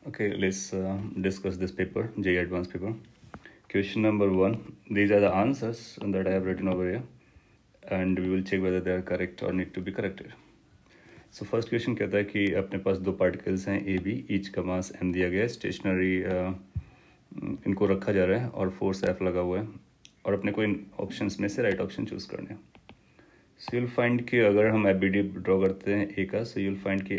Okay, let's discuss this paper, JEE Advanced paper. Question number 1. These are the answers that I have written over here, and we will check whether they are correct or need to be corrected. So first question कहता है कि अपने पास दो particles हैं A B, each का मास m दिया गया है, स्टेशनरी इनको रखा जा रहा है और फोर्स F लगा हुआ है और अपने को इन ऑप्शंस में से राइट ऑप्शन चूज़ करने हैं. सो यूल फाइंड कि अगर हम एबीडी ड्रॉ करते हैं ए का, सो यूल फाइंड कि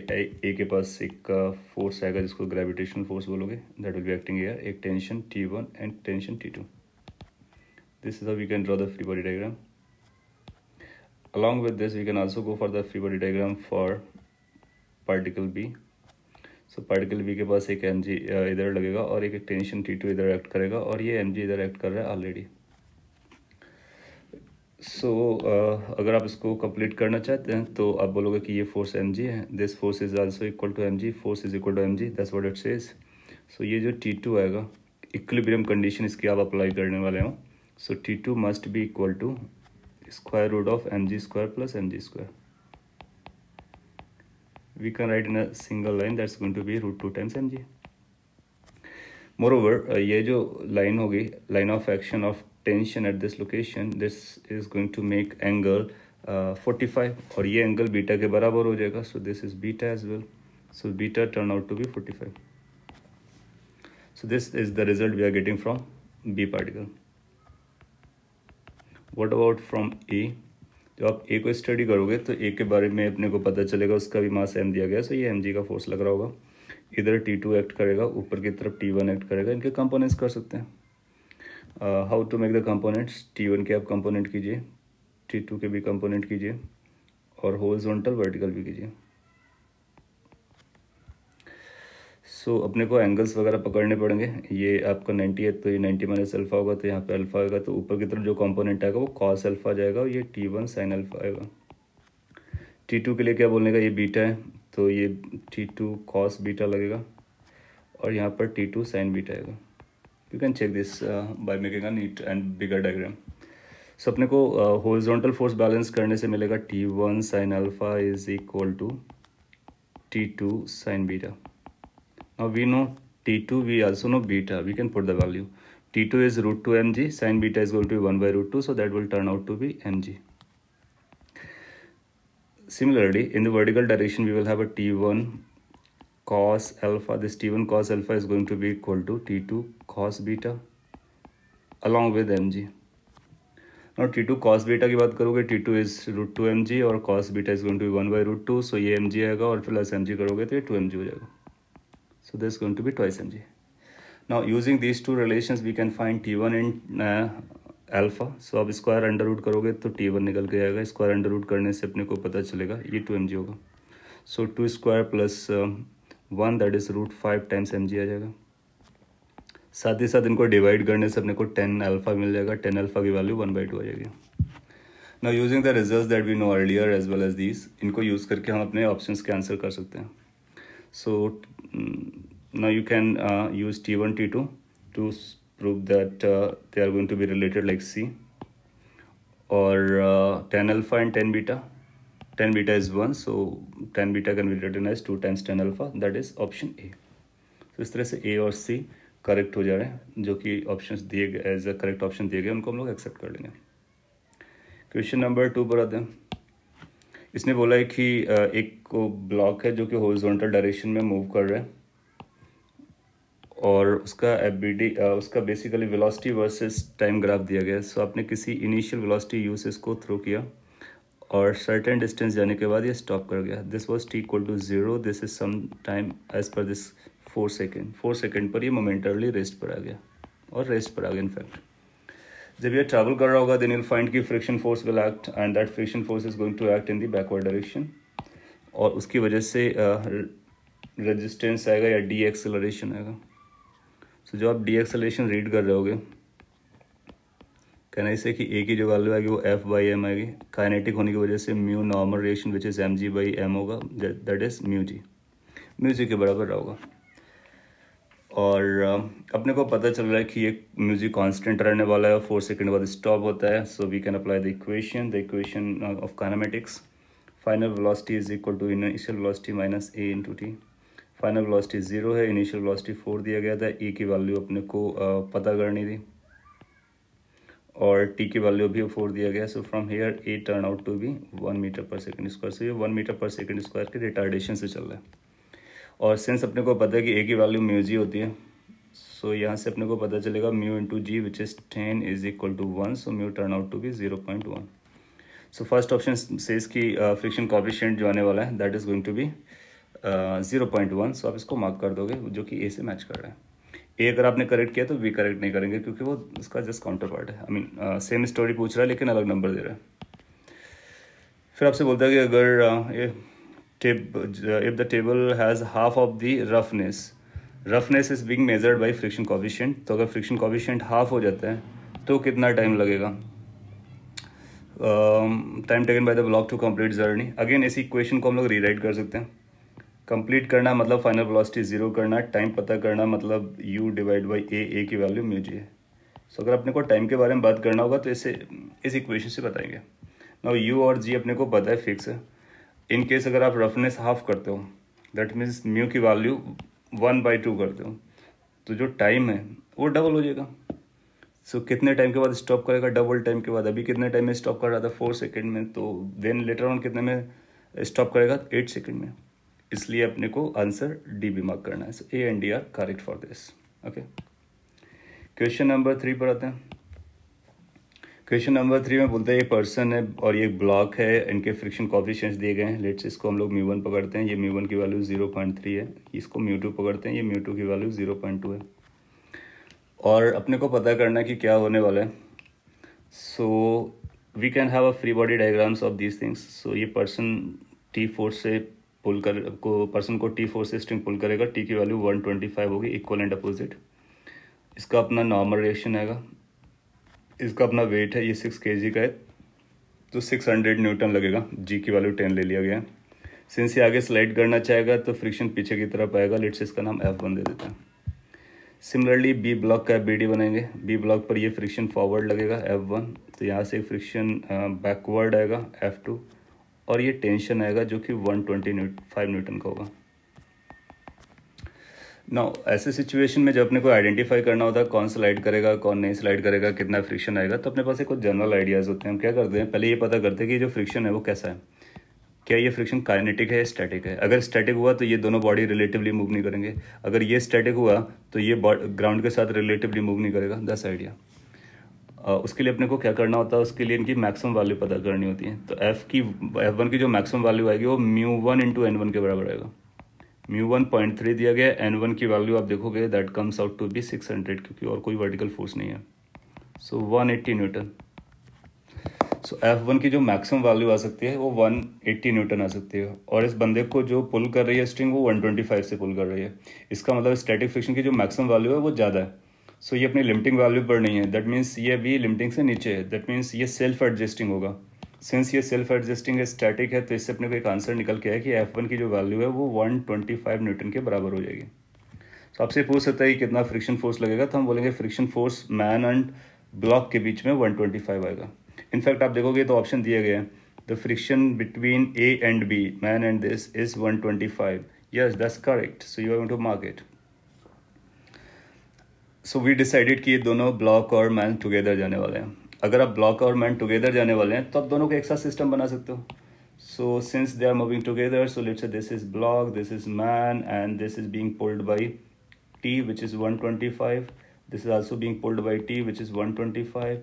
ए के पास एक फोर्स आएगा जिसको ग्रेविटेशनल फोर्स बोलोगे, that will be acting here, एक tension T1 and tension T2. This is how we can draw the free body diagram. Along with this, we can also go for the free body diagram for particle B. So particle B के पास एक mg इधर लगेगा और एक tension T2 इधर act करेगा और ये mg इधर एक्ट कर रहा है ऑलरेडी. सो अगर आप इसको कंप्लीट करना चाहते हैं तो आप बोलोगे कि ये फोर्स mg है, this force is also equal to mg, force is equal to mg, that's what it says. So ये जो T2 आएगा, इक्विलिब्रियम कंडीशन इसकी आप अप्लाई करने वाले हो. So T2 must be equal to square root of mg square plus mg square. We can write in a single line that's going to be root 2 times mg. Moreover, ये जो line होगी, line of action of tension at this location, this is going to make angle 45 और ये angle beta के बराबर हो जाएगा. So this is beta as well. So beta turn out to be 45. So this is the result we are getting from B particle. What about from A? जब आप A को study करोगे तो A के बारे में अपने को पता चलेगा, उसका भी मास m दिया गया, सो ये mg का फोर्स लग रहा होगा. इधर T2 एक्ट करेगा, ऊपर की तरफ T1 एक्ट करेगा. इनके कंपोनेंट्स कर सकते हैं. How to make the components? T1 के आप कंपोनेंट कीजिए, T2 के भी कंपोनेंट कीजिए और हॉरिजॉन्टल वर्टिकल भी कीजिए. सो अपने को एंगल्स वगैरह पकड़ने पड़ेंगे. ये आपका 90 है तो ये 90 माइनस अल्फा होगा, तो यहाँ पे अल्फा आएगा, तो ऊपर की तरफ जो कंपोनेंट आएगा वो कॉस अल्फा जाएगा और ये T1 साइन अल्फा आएगा. T2 के लिए क्या बोलने का, ये बीटा है तो ये T2 कॉस बीटा लगेगा और यहाँ पर T2 साइन बीटा आएगा. You can check this by making a neat and bigger diagram. So अपने को हॉरिजॉन्टल फोर्स बैलेंस करने से मिलेगा T1 sine alpha is equal to T2 sine beta. Now we know T2, we also know beta. We can put the value. T2 is root 2 mg, sin beta is going to be 1 by root 2, so that will turn out to be mg. Similarly, in the vertical direction, we will have a T1 cos alpha. This T1 cos alpha is going to be equal to T2 cos beta along with mg. Now T2 cos beta की बात करोगे, T2 is root 2 mg और cos beta is going to be 1 by root 2, so ये mg आएगा और plus mg करोगे तो ये 2 mg हो जाएगा. So this is going to be twice mg. Now using these two relations we can find T1 and alpha. So आप square under root करोगे तो T1 निकल के आएगा. स्क्वायर अंडर रूट करने से अपने को पता चलेगा ये 2 mg होगा. So 2 square plus 1 that is root 5 times mg आ जाएगा. साथ ही साथ इनको डिवाइड करने से अपने को 10 अल्फा मिल जाएगा. 10 अल्फा की वैल्यू 1/2 आ जाएगी. Now using the results that we know earlier as well as these, इनको यूज करके हम अपने ऑप्शंस के आंसर कर सकते हैं. So now you can use T1, T2 to prove that they are going to be related like C, or 10 alpha and 10 beta. 10 beta is 1, so 10 beta can be written as 2 times 10 alpha, that is option A. तो इस तरह से A और C correct हो जा रहे हैं, जो कि ऑप्शंस दिए गए एज अ करेक्ट ऑप्शन दिए गए उनको हम लोग एक्सेप्ट कर लेंगे. क्वेश्चन नंबर 2 पर आते हैं. इसने बोला है कि एक ब्लॉक है जो कि हॉरिजॉन्टल डायरेक्शन में मूव कर रहा है और उसका एबीडी उसका basically velocity versus time graph दिया गया है. सो आपने किसी इनिशियल वेलोसिटी यू से इसको थ्रो किया और सर्टेन डिस्टेंस जाने के बाद ये स्टॉप कर गया. This was t equal to 0. This is some time as per this 4 second पर ये मोमेंटरली रेस्ट पर आ गया और रेस्ट पर आ गया. इनफैक्ट जब ये ट्रैवल कर रहा होगा देन यूल फाइंड कि friction force will act and that friction force is going to act in the backward direction और उसकी वजह से रेजिस्टेंस आएगा या डी एक्सेलरेशन आएगा. सो जो आप डी एक्सेलरेशन रीड कर रहे होगे, कहना इसे कि ए की जो वैल्यू आएगी वो F/m आएगी. काइनेटिक होने की वजह से mu normal reaction which is mg/m होगा, दैट इज म्यू जी के बराबर होगा. और अपने को पता चल रहा है कि ये म्यूजिक कांस्टेंट रहने वाला है, 4 सेकंड बाद स्टॉप होता है. So we can apply the equation of kinematics. Final velocity is equal to initial velocity minus a into t. Final velocity 0 है, इनिशियल वेलोसिटी 4 दिया गया था, ए की वैल्यू अपने को पता करनी थी और टी की वैल्यू भी 4 दिया गया। So from here a turn out to be 1 meter per second square. So ये 1 मीटर पर सेकंड स्क्वायर के रिटार्डेशन से चल रहा है और सिंस अपने को पता है कि ए की वैल्यू म्यू जी होती है, सो यहाँ से अपने को पता चलेगा mu into g which is 10 is equal to 1। So mu turn out to be 0.1। So first option says कि फ्रिक्शन कोएफिशिएंट जो आने वाला है that is going to be 0.1। So आप इसको मार्क कर दोगे जो कि ए से मैच कर रहा है। ए अगर आपने करेक्ट किया तो बी करेक्ट नहीं करेंगे क्योंकि वो उसका जस्ट काउंटर पार्ट है। आई मीन सेम स्टोरी पूछ रहा है लेकिन अलग नंबर दे रहा है। फिर आपसे बोलता है कि अगर if the table has half of the roughness is being measured by friction coefficient, तो अगर friction coefficient हाफ हो जाता है तो कितना टाइम लगेगा? Time taken by the block to complete journey. Again इस इक्वेशन को हम लोग रीराइट कर सकते हैं। कंप्लीट करना मतलब फाइनल वेलोसिटी 0 करना, टाइम पता करना मतलब u डिवाइड बाई ए की वैल्यू म्यू जी है। सो अगर अपने को टाइम के बारे में बात करना होगा तो इस इक्वेशन से बताएंगे। नाउ u और g अपने को पता है फिक्स है। इन केस अगर आप रफनेस हाफ करते हो दैट मीन्स म्यू की वैल्यू 1/2 करते हो तो जो टाइम है वो डबल हो जाएगा। सो कितने टाइम के बाद स्टॉप करेगा? डबल टाइम के बाद। अभी कितने टाइम में स्टॉप कर रहा था? 4 सेकेंड में। तो देन लेटर ऑन कितने में स्टॉप करेगा? 8 सेकेंड में। इसलिए अपने को आंसर डी भी मार्क करना है। So A and D are correct for this. Okay, question number 3 पर आते हैं। क्वेश्चन नंबर 3 में बोलते हैं ये पर्सन है और ये ब्लॉक है, इनके फ्रिक्शन कोएफिशिएंट्स दिए गए हैं। लेट्स इसको हम लोग म्यू1 पकड़ते हैं, ये म्यू1 की वैल्यू 0.3 है। इसको म्यू2 पकड़ते हैं, ये म्यू2 की वैल्यू 0.2 है और अपने को पता करना है कि क्या होने वाला है। So we can have a free body diagrams of these things. So ये पर्सन टी फोर्स से पर्सन को टी फोर्स से स्ट्रिंग पुल करेगा, टी की वैल्यू 125 होगी, इक्वल एंड अपोजिट। इसका अपना नॉर्मल रिएक्शन आएगा, इसका अपना वेट है, ये 6 kg का है तो 600 न्यूटन लगेगा। जी की वैल्यू 10 ले लिया गया। सिंस ये आगे स्लाइड करना चाहेगा तो फ्रिक्शन पीछे की तरफ आएगा। लेट्स इसका नाम F1 दे देते हैं। सिमिलरली बी ब्लॉक का BD बनाएंगे। बी ब्लॉक पर ये फ्रिक्शन फॉरवर्ड लगेगा F1, तो यहाँ से फ्रिक्शन बैकवर्ड आएगा F2 और ये टेंशन आएगा जो कि 125 न्यूटन का होगा। नाउ ऐसे सिचुएशन में जब अपने को आइडेंटिफाई करना होता है कौन स्लाइड करेगा कौन नहीं स्लाइड करेगा, कितना फ्रिक्शन आएगा, तो अपने पास एक कुछ जनरल आइडियाज़ होते हैं। हम क्या करते हैं, पहले ये पता करते हैं कि जो फ्रिक्शन है वो कैसा है। क्या ये फ्रिक्शन काइनेटिक है, स्टैटिक है? अगर स्टैटिक हुआ तो ये दोनों बॉडी रिलेटिवली मूव नहीं करेंगे। अगर ये स्टैटिक हुआ तो ये ग्राउंड के साथ रिलेटिवली मूव नहीं करेगा। That's idea. उसके लिए अपने को क्या करना होता है, उसके लिए इनकी मैक्सिमम वैल्यू पता करनी होती है। तो F1 की जो मैक्सिमम वैल्यू आएगी वो μ1 × N1 के बराबर आएगा। μ1 0.3 दिया गया, N1 की वैल्यू आप देखोगे that comes out to be 600 क्योंकि और कोई वर्टिकल फोर्स नहीं है। सो 180 न्यूटन। सो F1 की जो मैक्सिमम वैल्यू आ सकती है वो 180 न्यूटन आ सकती है और इस बंदे को जो पुल कर रही है स्ट्रिंग वो 125 से पुल कर रही है। इसका मतलब स्टैटिक फ्रिक्शन की जो मैक्सिमम वैल्यू है वो ज़्यादा है। सो ये अपनी लिमिटिंग वैल्यू पर नहीं है, दैट मीन्स ये भी लिमिटिंग से नीचे है। दैट मीन्स ये सेल्फ एडजस्टिंग होगा। सिंस ये सेल्फ एडजस्टिंग है, स्टैटिक है, तो इससे अपने को एक आंसर निकल के आया कि F1 की जो वैल्यू है वो 125 न्यूटन के बराबर हो जाएगी। तो आपसे पूछ सकता है कि कितना फ्रिक्शन फोर्स लगेगा, तो हम बोलेंगे friction force man and block के बीच में 125 आएगा। इनफैक्ट आप देखोगे तो ऑप्शन दिए गए हैं, the friction between A and B, man and this, is 125। Yes, that's correct. So you are going to mark it. So we decided कि ये दोनों ब्लॉक और मैन टुगेदर जाने वाले हैं। अगर आप ब्लॉक और मैन टुगेदर जाने वाले हैं तो आप दोनों को एक साथ सिस्टम बना सकते हो। So since they are moving together, so let's say this is block, this is man and this is being pulled by T which is 125. This is also being pulled by T which is 125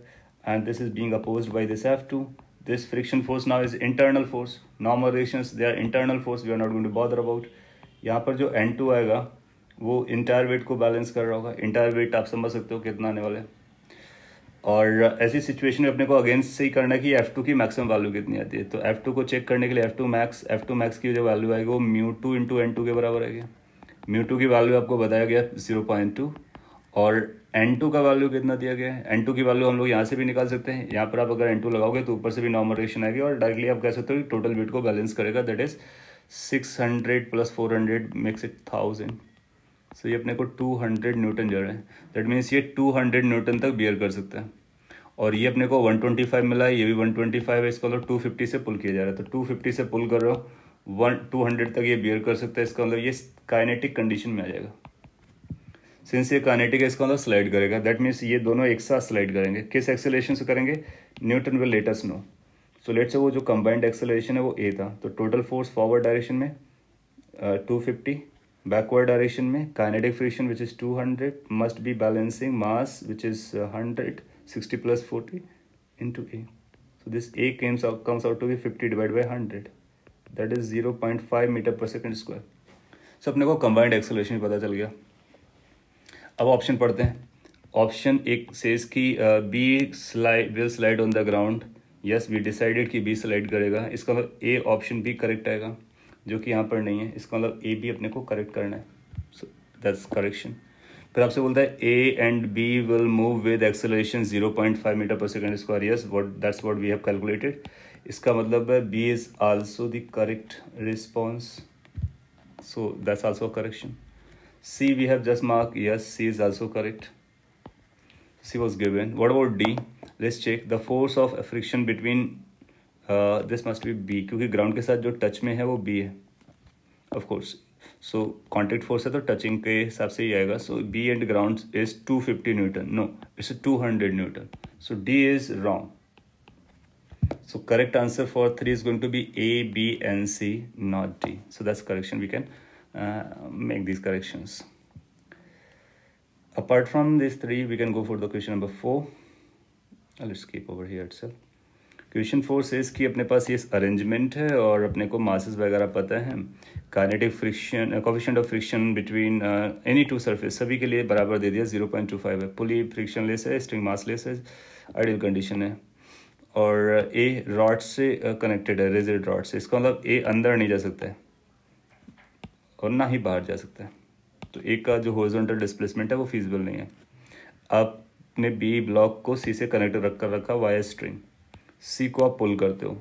and this is being opposed by this F2. This friction force now is internal force. Normal reactions, they are internal force, we are not going to bother about. यहाँ पर जो N2 आएगा वो entire wait को balance कर रहा होगा। Entire wait आप समझ सकते हो कितना आने वाला है। और ऐसी सिचुएशन में अपने को अगेंस्ट से ही करना है कि F2 की मैक्सिमम वैल्यू कितनी आती है। तो F2 को चेक करने के लिए F2 मैक्स की जो वैल्यू आएगी वो μ2 × N2 के बराबर आएगी। μ2 की वैल्यू आपको बताया गया 0.2 और N2 का वैल्यू कितना दिया गया है। N2 की वैल्यू हम लोग यहाँ से भी निकाल सकते हैं। यहाँ पर आप अगर N2 लगाओगे तो ऊपर से भी नॉर्मल रिएक्शन आएगी और डायरेक्टली आप कह सकते हो कि टोटल वेट को बैलेंस करेगा, दैट इज 600 + 400 मेक्स इट 1000। सो ये अपने को 200 न्यूटन जा रहा है। दैट मीन्स ये 200 न्यूटन तक बियर कर सकता है और ये अपने को 125 मिला है, ये भी 125 है, इसको 250 से पुल किया जा रहा है। तो 250 से पुल कर रहे हो 200 तक ये बियर कर सकता है, इसका मतलब ये काइनेटिक कंडीशन में आ जाएगा। सिंस ये काइनेटिक है, इसका मतलब स्लाइड करेगा, दैट मीन्स ये दोनों एक साथ स्लाइड करेंगे। किस एक्सेलरेशन से करेंगे? Newton will let us know. So let's से वो जो कंबाइंड एक्सेलरेशन है वो ए था, तो टोटल फोर्स फॉरवर्ड डायरेक्शन में 250, बैकवर्ड डायरेक्शन में kinetic friction which is 200 must be balancing mass which is 100, 60 + 40 into a. So this a comes out to be 50 divided by 100, that is 0.5 metre पर second square. सो अपने को combined acceleration पता चल गया। अब option पढ़ते हैं। ऑप्शन एक सेज की B will slide on the ground. Yes, we decided कि बी स्लाइड करेगा, इसका मतलब ए ऑप्शन बी करेक्ट आएगा, जो कि यहाँ पर नहीं है, इसका मतलब ए बी अपने को करेक्ट करना है। So that's correction. फिर आपसे बोलता है A and B will move with acceleration 0.5 metre पर second square. Yes, that's what we have calculated. इसका मतलब है B is also the correct response, so that's also correction. C we have just marked, yes, C is also correct. C was given. What about D? Let's check the force of friction between this must be B, क्योंकि ground के साथ जो touch में है वो B है, of course. So contact force है तो टचिंग के हिसाब से ही आएगा. So B and ground is 250 Newton. No, it's 200 Newton. So D is wrong. So correct answer for 3 is going to be A, B and C, not D. So that's correction. We can make these corrections. Apart from these three, we can go for the question number 4. Let's keep over here itself. Question 4 says कि अपने पास ये arrangement है और अपने को masses वगैरह पता है। Kinetic friction, coefficient of friction between any two surface सभी के लिए बराबर दे दिया, 0.25 है। पुली फ्रिक्शन लेस है, स्ट्रिंग मासलेस है, आइडियल कंडीशन है, और ए रॉड से कनेक्टेड है, रिजिड रॉड से। इसका मतलब ए अंदर नहीं जा सकता है और ना ही बाहर जा सकता है, तो एक का जो हॉरिजॉन्टल डिस्प्लेसमेंट है वो फीजिबल नहीं है। आपने बी ब्लॉक को सी से कनेक्ट रखा वाया स्ट्रिंग, सी को आप पुल करते हो,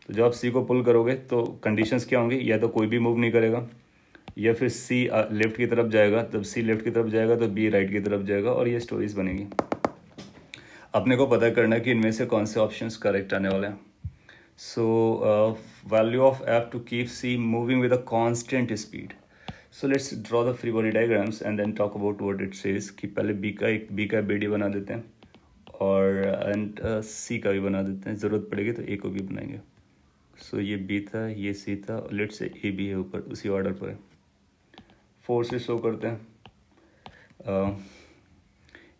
तो जब आप सी को पुल करोगे तो कंडीशंस क्या होंगी? या तो कोई भी मूव नहीं करेगा, या फिर सी लेफ्ट की तरफ जाएगा, तब सी लेफ्ट की तरफ जाएगा तो बी राइट की तरफ जाएगा, और ये स्टोरीज बनेगी। अपने को पता करना है कि इनमें से कौन से ऑप्शंस करेक्ट आने वाले हैं। So value of F to keep C moving with a constant speed. So let's draw the free body diagrams and then talk about what it says। कि पहले बी का BD बना देते हैं और एंड सी का भी बना देते हैं, ज़रूरत पड़ेगी तो ए को भी बनाएंगे। सो ये बी था, ये सी था, लेट्स से ए बी है ऊपर, उसी ऑर्डर पर है। फोर्स से शो करते हैं।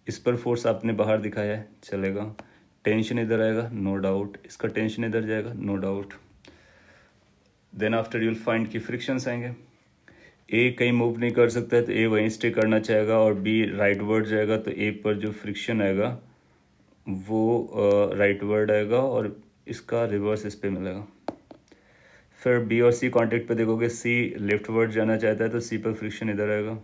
इस पर फोर्स आपने बाहर दिखाया है, चलेगा। टेंशन इधर आएगा, नो डाउट। इसका टेंशन इधर जाएगा, no doubt. Then after you will find कि फ्रिक्शंस आएंगे। ए कहीं मूव नहीं कर सकता है तो ए वहीं स्टे करना चाहेगा, और बी राइट वर्ड जाएगा तो ए पर जो फ्रिक्शन आएगा वो राइट वर्ड आएगा, और इसका रिवर्स इस पे मिलेगा। फिर बी और सी कांटेक्ट पे देखोगे, सी लेफ्ट वर्ड जाना चाहता है तो सी पर फ्रिक्शन इधर आएगा,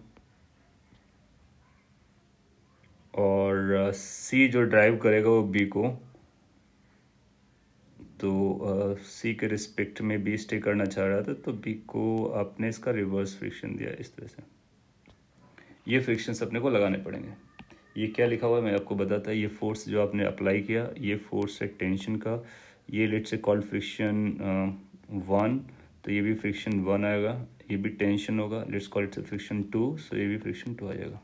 और सी जो ड्राइव करेगा वो बी को, तो सी के रिस्पेक्ट में बी स्टे करना चाह रहा था तो बी को आपने इसका रिवर्स फ्रिक्शन दिया इस तरह से। ये फ्रिक्शंस अपने को लगाने पड़ेंगे। ये क्या लिखा हुआ है मैं आपको बताता है। ये फोर्स जो आपने अप्लाई किया, ये फोर्स है टेंशन का, ये लेट से कॉल्ड फ्रिक्शन 1, तो ये भी फ्रिक्शन 1 आएगा, ये भी टेंशन होगा, let's call it friction 2, so ये भी फ्रिक्शन 2 आ जाएगा।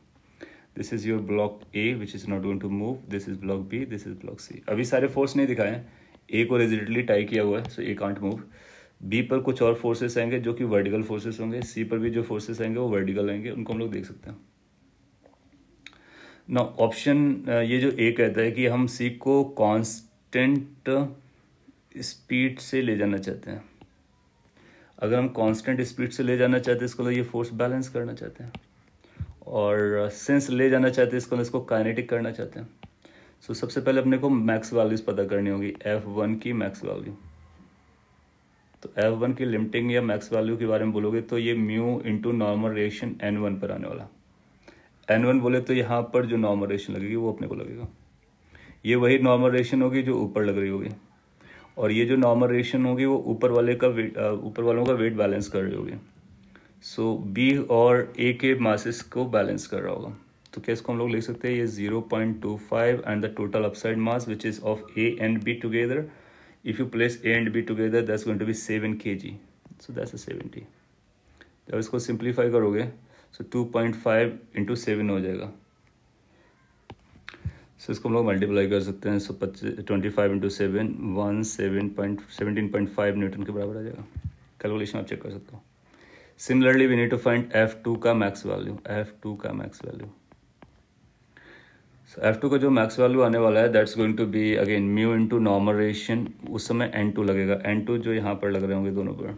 This is your block A which is not going to move, this is block B, this is block C. अभी सारे फोर्स नहीं दिखाए हैं, ए को रिजिडली टाई किया हुआ है, so A can't move. B पर कुछ और फोर्सेस आएंगे जो कि वर्टिकल फोर्सेस होंगे, सी पर भी जो फोर्सेस आएंगे वो वर्टिकल आएंगे, उनको हम लोग देख सकते हैं। ना ऑप्शन ये जो ए कहता है कि हम सी को कांस्टेंट स्पीड से ले जाना चाहते हैं। अगर हम कांस्टेंट स्पीड से ले जाना चाहते हैं इसको, तो ये फोर्स बैलेंस करना चाहते हैं, और सिंस ले जाना चाहते हैं इसको काइनेटिक करना चाहते हैं। सो सबसे पहले अपने को मैक्स वैल्यूज पता करनी होगी, F1 की मैक्स वैल्यू। तो F1 की लिमिटिंग या मैक्स वैल्यू के बारे में बोलोगे तो ये mu into normal reaction N1 पर आने वाला। N1 बोले तो यहाँ पर जो नॉर्मल रिएक्शन लगेगी वो अपने को लगेगा, ये वही नॉर्मल रिएक्शन होगी जो ऊपर लग रही होगी, और ये जो नॉर्मल रिएक्शन होगी वो ऊपर वालों का वेट बैलेंस कर रही होगी। सो बी और ए के मासेस को बैलेंस कर रहा होगा, तो क्या इसको हम लोग लिख सकते हैं, ये 0.25 and the total upside mass which is of A and B together. If you place A and B together that's going to be 7 kg। So that's 70। जब इसको सिंप्लीफाई करोगे सो 2.5 इंटू 7 हो जाएगा। सो इसको हम लोग मल्टीप्लाई कर सकते हैं। सो 25 इंटू 7 17.5 न्यूटन के बराबर आ जाएगा। कैलकुलेशन आप चेक कर सकते हो। Similarly we need to find F2 का मैक्स वैल्यू। F2 का मैक्स वैल्यू, सो F2 का जो मैक्स वैल्यू आने वाला है that's going to be again mu into normal reaction. उस समय N2 लगेगा, N2 जो यहाँ पर लग रहे होंगे दोनों पर,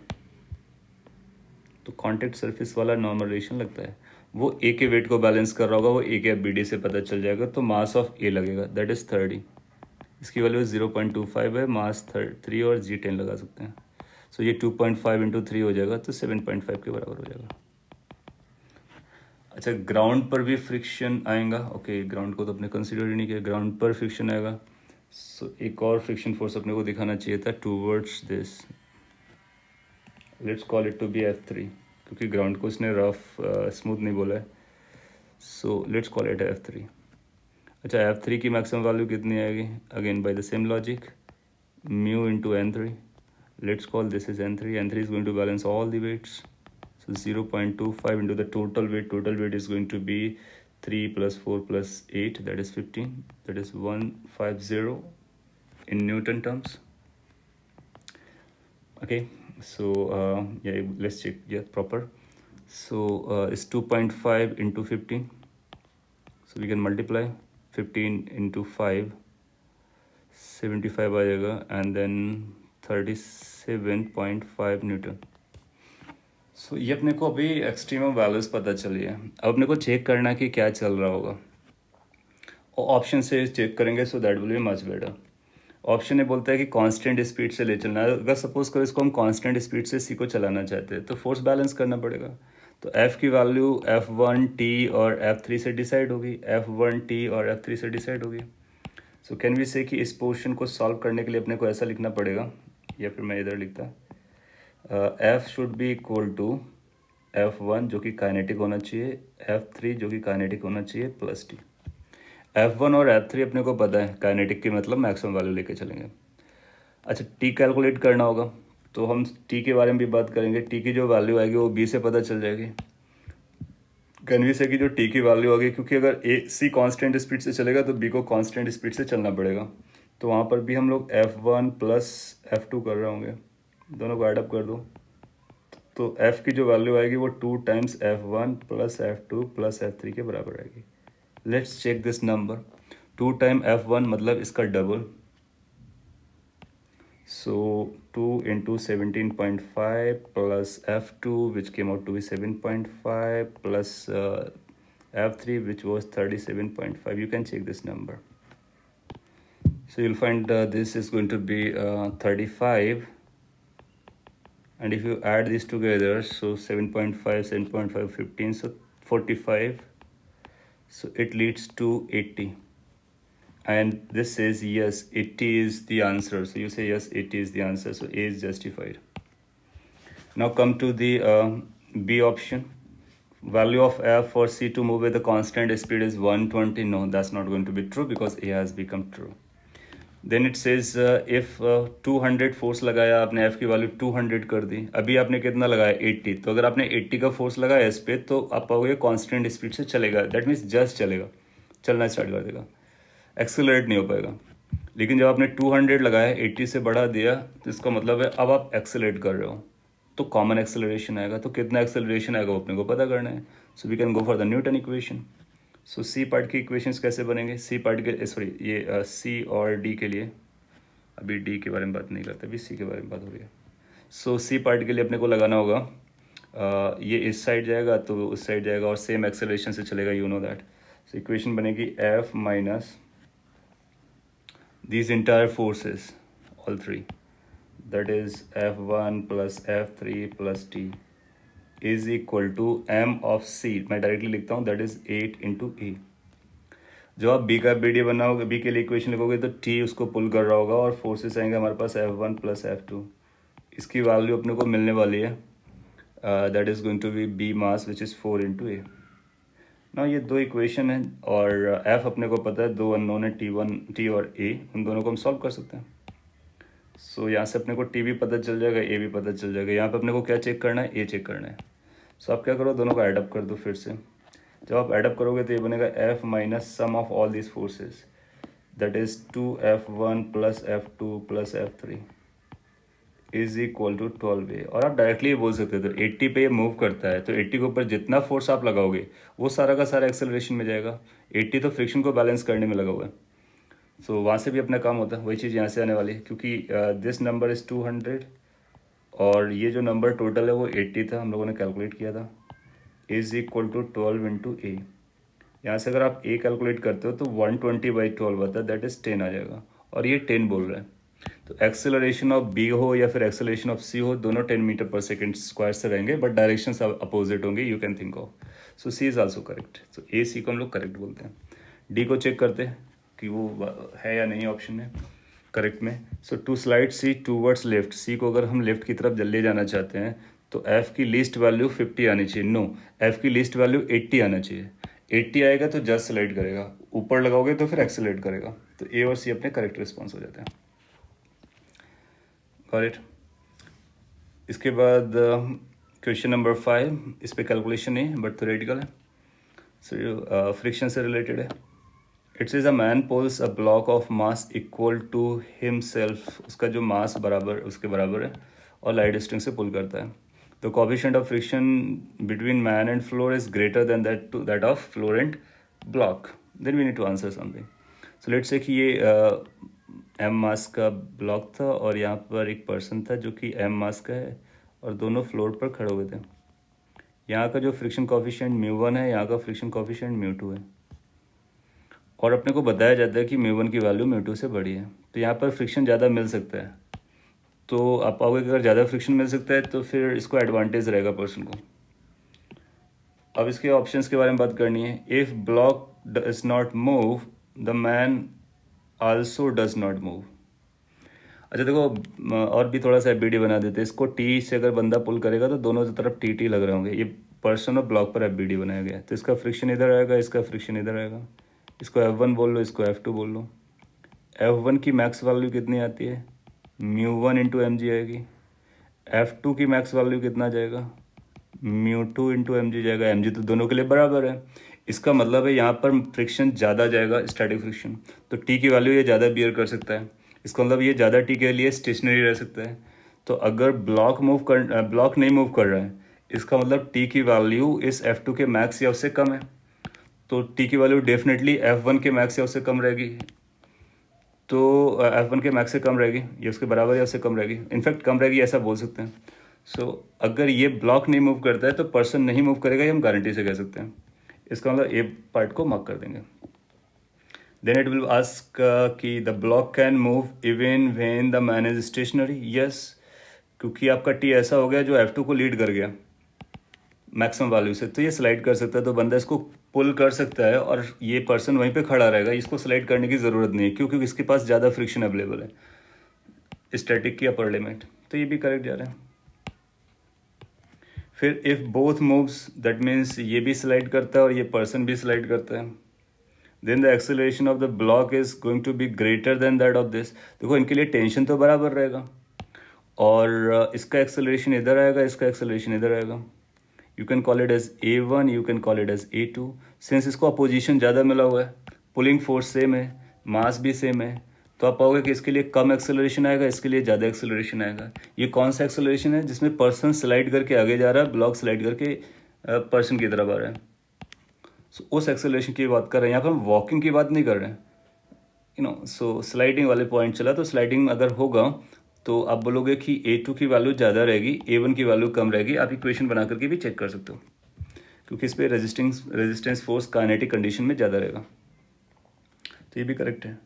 तो कॉन्टेक्ट सरफेस वाला नॉर्मल रेशन लगता है, वो ए के वेट को बैलेंस कर रहा होगा, वो ए के BD से पता चल जाएगा। तो मास ऑफ ए लगेगा दैट इज 30, इसकी वैल्यू 0.25 है, मास 3 और G10 लगा सकते हैं। सो ये 2.5 इंटू 3 हो जाएगा, तो 7.5 के बराबर हो जाएगा। अच्छा, ग्राउंड पर भी फ्रिक्शन आएगा। ओके, ग्राउंड को तो अपने कंसिडर ही नहीं किया, ग्राउंड पर फ्रिक्शन आएगा। सो एक और फ्रिक्शन फोर्स अपने को दिखाना चाहिए था towards this, let's call it to be F3, क्योंकि ग्राउंड को इसने रफ स्मूथ नहीं बोला है। So let's call it F3। अच्छा, F3 की मैक्सिमम वैल्यू कितनी आएगी? Again by the same logic, mu into N3, let's call this is N3। N3 is going to balance all the weights, so 0.25 into the total weight is going to be 3 plus 4 plus 8, that is 15, that is 150 in Newton terms. Okay, so yeah, let's check, yeah, proper. So it's 2.5 into 15, so we can multiply 15 into 5, 75 आ जाएगा, and then 37.5 Newton. सो ये अपने को अभी extremum values पता चली है। अब अपने को चेक करना है कि क्या चल रहा होगा, और ऑप्शन से चेक करेंगे, so that will be much better. Option ये बोलता है कि कांस्टेंट स्पीड से ले चलना है। अगर सपोज करो इसको हम कांस्टेंट स्पीड से सी को चलाना चाहते हैं, तो फोर्स बैलेंस करना पड़ेगा। तो F की वैल्यू F1T और F3 से डिसाइड होगी, F1T और F3 से डिसाइड होगी। सो कैन वी से कि इस पोर्शन को सॉल्व करने के लिए अपने को ऐसा लिखना पड़ेगा, या फिर मैं इधर लिखता, F should be equal to F1 जो कि काइनेटिक होना चाहिए, F3 जो कि काइनेटिक होना चाहिए, प्लस T। F1 और F3 अपने को पता है, काइनेटिक की मतलब मैक्सिमम वैल्यू लेके चलेंगे। अच्छा, T कैलकुलेट करना होगा, तो हम T के बारे में भी बात करेंगे। T की जो वैल्यू आएगी वो B से पता चल जाएगी। कैन वी से कि जो T की वैल्यू आएगी, क्योंकि अगर C कांस्टेंट स्पीड से चलेगा तो B को कांस्टेंट स्पीड से चलना पड़ेगा, तो वहाँ पर भी हम लोग F1 प्लस F2 कर रहे होंगे, दोनों को एडअप कर दो, तो F की जो वैल्यू आएगी वो 2 times F1 plus F2 plus F3 के बराबर आएगी। Let's check this number, 2 time F1 मतलब इसका double, so 2 into 17.5 plus F2 which came out to be 7.5 plus F3 which was 37.5। You can check this number, so you'll find this is going to be 35, and if you add these together, so 7.5 7.5 15, so 45, so it leads to 80, and this says yes, 80 is the answer. So you say yes, 80 is the answer, so A is justified. Now come to the B option. Value of F for C to move with the constant speed is 120. No, that's not going to be true because A has become true. Then it says if 200 force लगाया आपने, F की value 200 कर दी, अभी आपने कितना लगाया 80, तो अगर आपने 80 का फोर्स लगाया इस पे तो आप पाओगे कांस्टेंट स्पीड से चलेगा, दैट मीन्स जस्ट चलेगा, चलना स्टार्ट कर देगा, एक्सेलरेट नहीं हो पाएगा। लेकिन जब आपने 200 लगाया, 80 से बढ़ा दिया, तो इसका मतलब है अब आप एक्सेलरेट कर रहे हो, तो कॉमन एक्सेलरेशन आएगा। तो कितना एक्सेलरेशन आएगा वो अपने को पता करना है। So we can go for the Newton equation. So C part की इक्वेशंस कैसे बनेंगे? सी पार्ट के सॉरी ये सी और डी के लिए, अभी डी के बारे में बात नहीं करते, अभी सी के बारे में बात हो रही है। सो सी पार्ट के लिए अपने को लगाना होगा ये इस साइड जाएगा तो उस साइड जाएगा और सेम एक्सेलरेशन से चलेगा, you know that. So equation बनेगी F minus these entire forces, all three, that is F1 plus F3 plus T is equal to M of C। मैं डायरेक्टली लिखता हूँ, that is 8 into A। जो आप B का BD बनाओगे, B के लिए इक्वेशन लिखोगे तो T उसको पुल कर रहा होगा और फोर्सेस आएंगे हमारे पास F1 प्लस F2। इसकी वैल्यू अपने को मिलने वाली है, that is going to be B mass which is 4 into A। ना ये दो इक्वेशन है और F अपने को पता है, दो अननोन है T1 T और A, उन दोनों को हम सॉल्व कर सकते हैं। सो यहाँ से अपने को टी भी पता चल जाएगा, ए भी पता चल जाएगा। यहाँ पे अपने को क्या चेक करना है, ए चेक करना है। सो आप क्या करो, दोनों को एडअप कर दो फिर से। जब आप एडअप करोगे तो ये बनेगा F minus sum of all these forces, that is 2F1 plus F2 plus F3 is equal to 12A। और आप डायरेक्टली ये बोल सकते हो, तो 80 पे ये मूव करता है तो 80 के ऊपर जितना फोर्स आप लगाओगे वो सारा का सारा एक्सेलरेशन में जाएगा। 80 तो फ्रिक्शन को बैलेंस करने में लगा हुआ है। सो वहाँ से भी अपना काम होता है, वही चीज़ यहाँ से आने वाली है, क्योंकि दिस नंबर इज़ 200 और ये जो नंबर टोटल है वो 80 था, हम लोगों ने कैलकुलेट किया था, इज इक्वल टू 12 इंटू ए। यहाँ से अगर आप ए कैलकुलेट करते हो तो 120/12 आता है, दैट इज़ 10 आ जाएगा, और ये 10 बोल रहा है। तो एक्सेलरेशन ऑफ बी हो या फिर एक्सेलरेशन ऑफ सी हो, दोनों 10 मीटर पर सेकेंड स्क्वायर से रहेंगे, बट डायरेक्शन अपोजिट होंगे, you can think of. So C is also correct. So A C को हम लोग करेक्ट बोलते हैं। डी को चेक करते हैं कि वो है या नहीं ऑप्शन में करेक्ट में। So to slide C towards left, C को अगर हम लेफ्ट की तरफ ले जाना चाहते हैं तो एफ की लीस्ट वैल्यू 50 आनी चाहिए। नो, एफ की लीस्ट वैल्यू 80 आना चाहिए। 80 आएगा तो जस्ट स्लाइड करेगा, ऊपर लगाओगे तो फिर एक्सेलरेट करेगा। तो ए और सी अपने करेक्ट रिस्पॉन्स हो जाते हैं। करेक्ट। इसके बाद क्वेश्चन नंबर 5, इस पे कैलकुलेशन नहीं है बट थ्योरेटिकल है। सो फ्रिक्शन से रिलेटेड है। It is a man pulls a block of mass equal to himself, उसका जो मास बराबर उसके बराबर है, और लाइट स्ट्रिंग से पुल करता है। The coefficient of friction between man and floor is greater than that of floor and block, then we need to answer something. So let's say कि ये एम मास का ब्लॉक था और यहाँ पर एक पर्सन था जो कि एम मास का है, और दोनों फ्लोर पर खड़े हुए थे। यहाँ का जो फ्रिक्शन कोएफिशिएंट μ1 है, यहाँ का फ्रिक्शन कोएफिशिएंट μ2 है, और अपने को बताया जाता है कि μ1 की वैल्यू μ2 से बड़ी है। तो यहाँ पर फ्रिक्शन ज़्यादा मिल सकता है। तो आप पाओगे कि अगर ज़्यादा फ्रिक्शन मिल सकता है तो फिर इसको एडवांटेज रहेगा पर्सन को। अब इसके ऑप्शंस के बारे में बात करनी है। If block does not move the man also does not move. अच्छा देखो, और भी थोड़ा सा एफबीडी बना देते हैं इसको। टी से अगर बंदा पुल करेगा तो दोनों तरफ टी टी लग रहे होंगे। ये पर्सन और ब्लॉक पर एफबीडी बनाया गया है, तो इसका फ्रिक्शन इधर आएगा, इसका फ्रिक्शन इधर आएगा। इसको F1 बोल लो, इसको F2 बोल लो। F1 की मैक्स वैल्यू कितनी आती है, μ1 इंटू एम जी आएगी। F2 की मैक्स वैल्यू कितना जाएगा, μ2 इंटू एम जी जाएगा। एम जी तो दोनों के लिए बराबर है, इसका मतलब है यहाँ पर फ्रिक्शन ज़्यादा जाएगा, स्टैटिक फ्रिक्शन। तो टी की वैल्यू ये ज़्यादा बियर कर सकता है, इसका मतलब ये ज़्यादा टी के लिए स्टेशनरी रह सकता है। तो अगर ब्लॉक नहीं मूव कर रहा है, इसका मतलब टी की वैल्यू इस F2 के मैक्स या उससे कम है। तो टी की वैल्यू डेफिनेटली F1 के मैक्स या उससे कम रहेगी। तो F1 के मैक्स से कम रहेगी, ये उसके बराबर या उससे कम रहेगी, इनफैक्ट कम रहेगी, ऐसा बोल सकते हैं। सो अगर ये ब्लॉक नहीं मूव करता है तो पर्सन नहीं मूव करेगा, ये हम गारंटी से कह सकते हैं। इसका मतलब ए पार्ट को मार्क कर देंगे। देन इट विल आस्क कि the block can move even when the man is stationary. Yes, क्योंकि आपका टी ऐसा हो गया जो F2 को लीड कर गया मैक्सिमम वैल्यू से, तो ये स्लाइड कर सकता है। तो बंदा इसको पुल कर सकता है और ये पर्सन वहीं पे खड़ा रहेगा, इसको स्लाइड करने की ज़रूरत नहीं है, क्योंकि इसके पास ज़्यादा फ्रिक्शन अवेलेबल है स्टैटिक की अपर लिमिट। तो ये भी करेक्ट जा रहा है। फिर if both moves, that means ये भी स्लाइड करता है और ये पर्सन भी स्लाइड करता है, then the acceleration of the block is going to be greater than that of this. देखो इनके लिए टेंशन तो बराबर रहेगा, और इसका एक्सेलरेशन इधर आएगा, इसका एक्सेलरेशन इधर आएगा। You can call it as A1, you can call it as A2। Since इसको अपोजिशन ज़्यादा मिला हुआ है, पुलिंग फोर्स सेम है, मास भी सेम है, तो आप पाओगे कि इसके लिए कम एक्सेलरेशन आएगा, इसके लिए ज़्यादा एक्सेलरेशन आएगा। ये कौन सा एक्सेलरेशन है, जिसमें पर्सन स्लाइड करके आगे जा रहा है, ब्लॉक स्लाइड करके पर्सन की तरफ आ रहा है। सो उस एक्सेलरेशन की बात कर रहे हैं, यहाँ पर हम वॉकिंग की बात नहीं कर रहे हैं, यू नो। सो स्लाइडिंग वाले पॉइंट चला, तो स्लाइडिंग अगर होगा तो आप बोलोगे कि A2 की वैल्यू ज़्यादा रहेगी, A1 की वैल्यू कम रहेगी। आप इक्वेशन बना करके भी चेक कर सकते हो, क्योंकि इस पर रेजिस्टेंस फोर्स काइनेटिक कंडीशन में ज़्यादा रहेगा। तो ये भी करेक्ट है।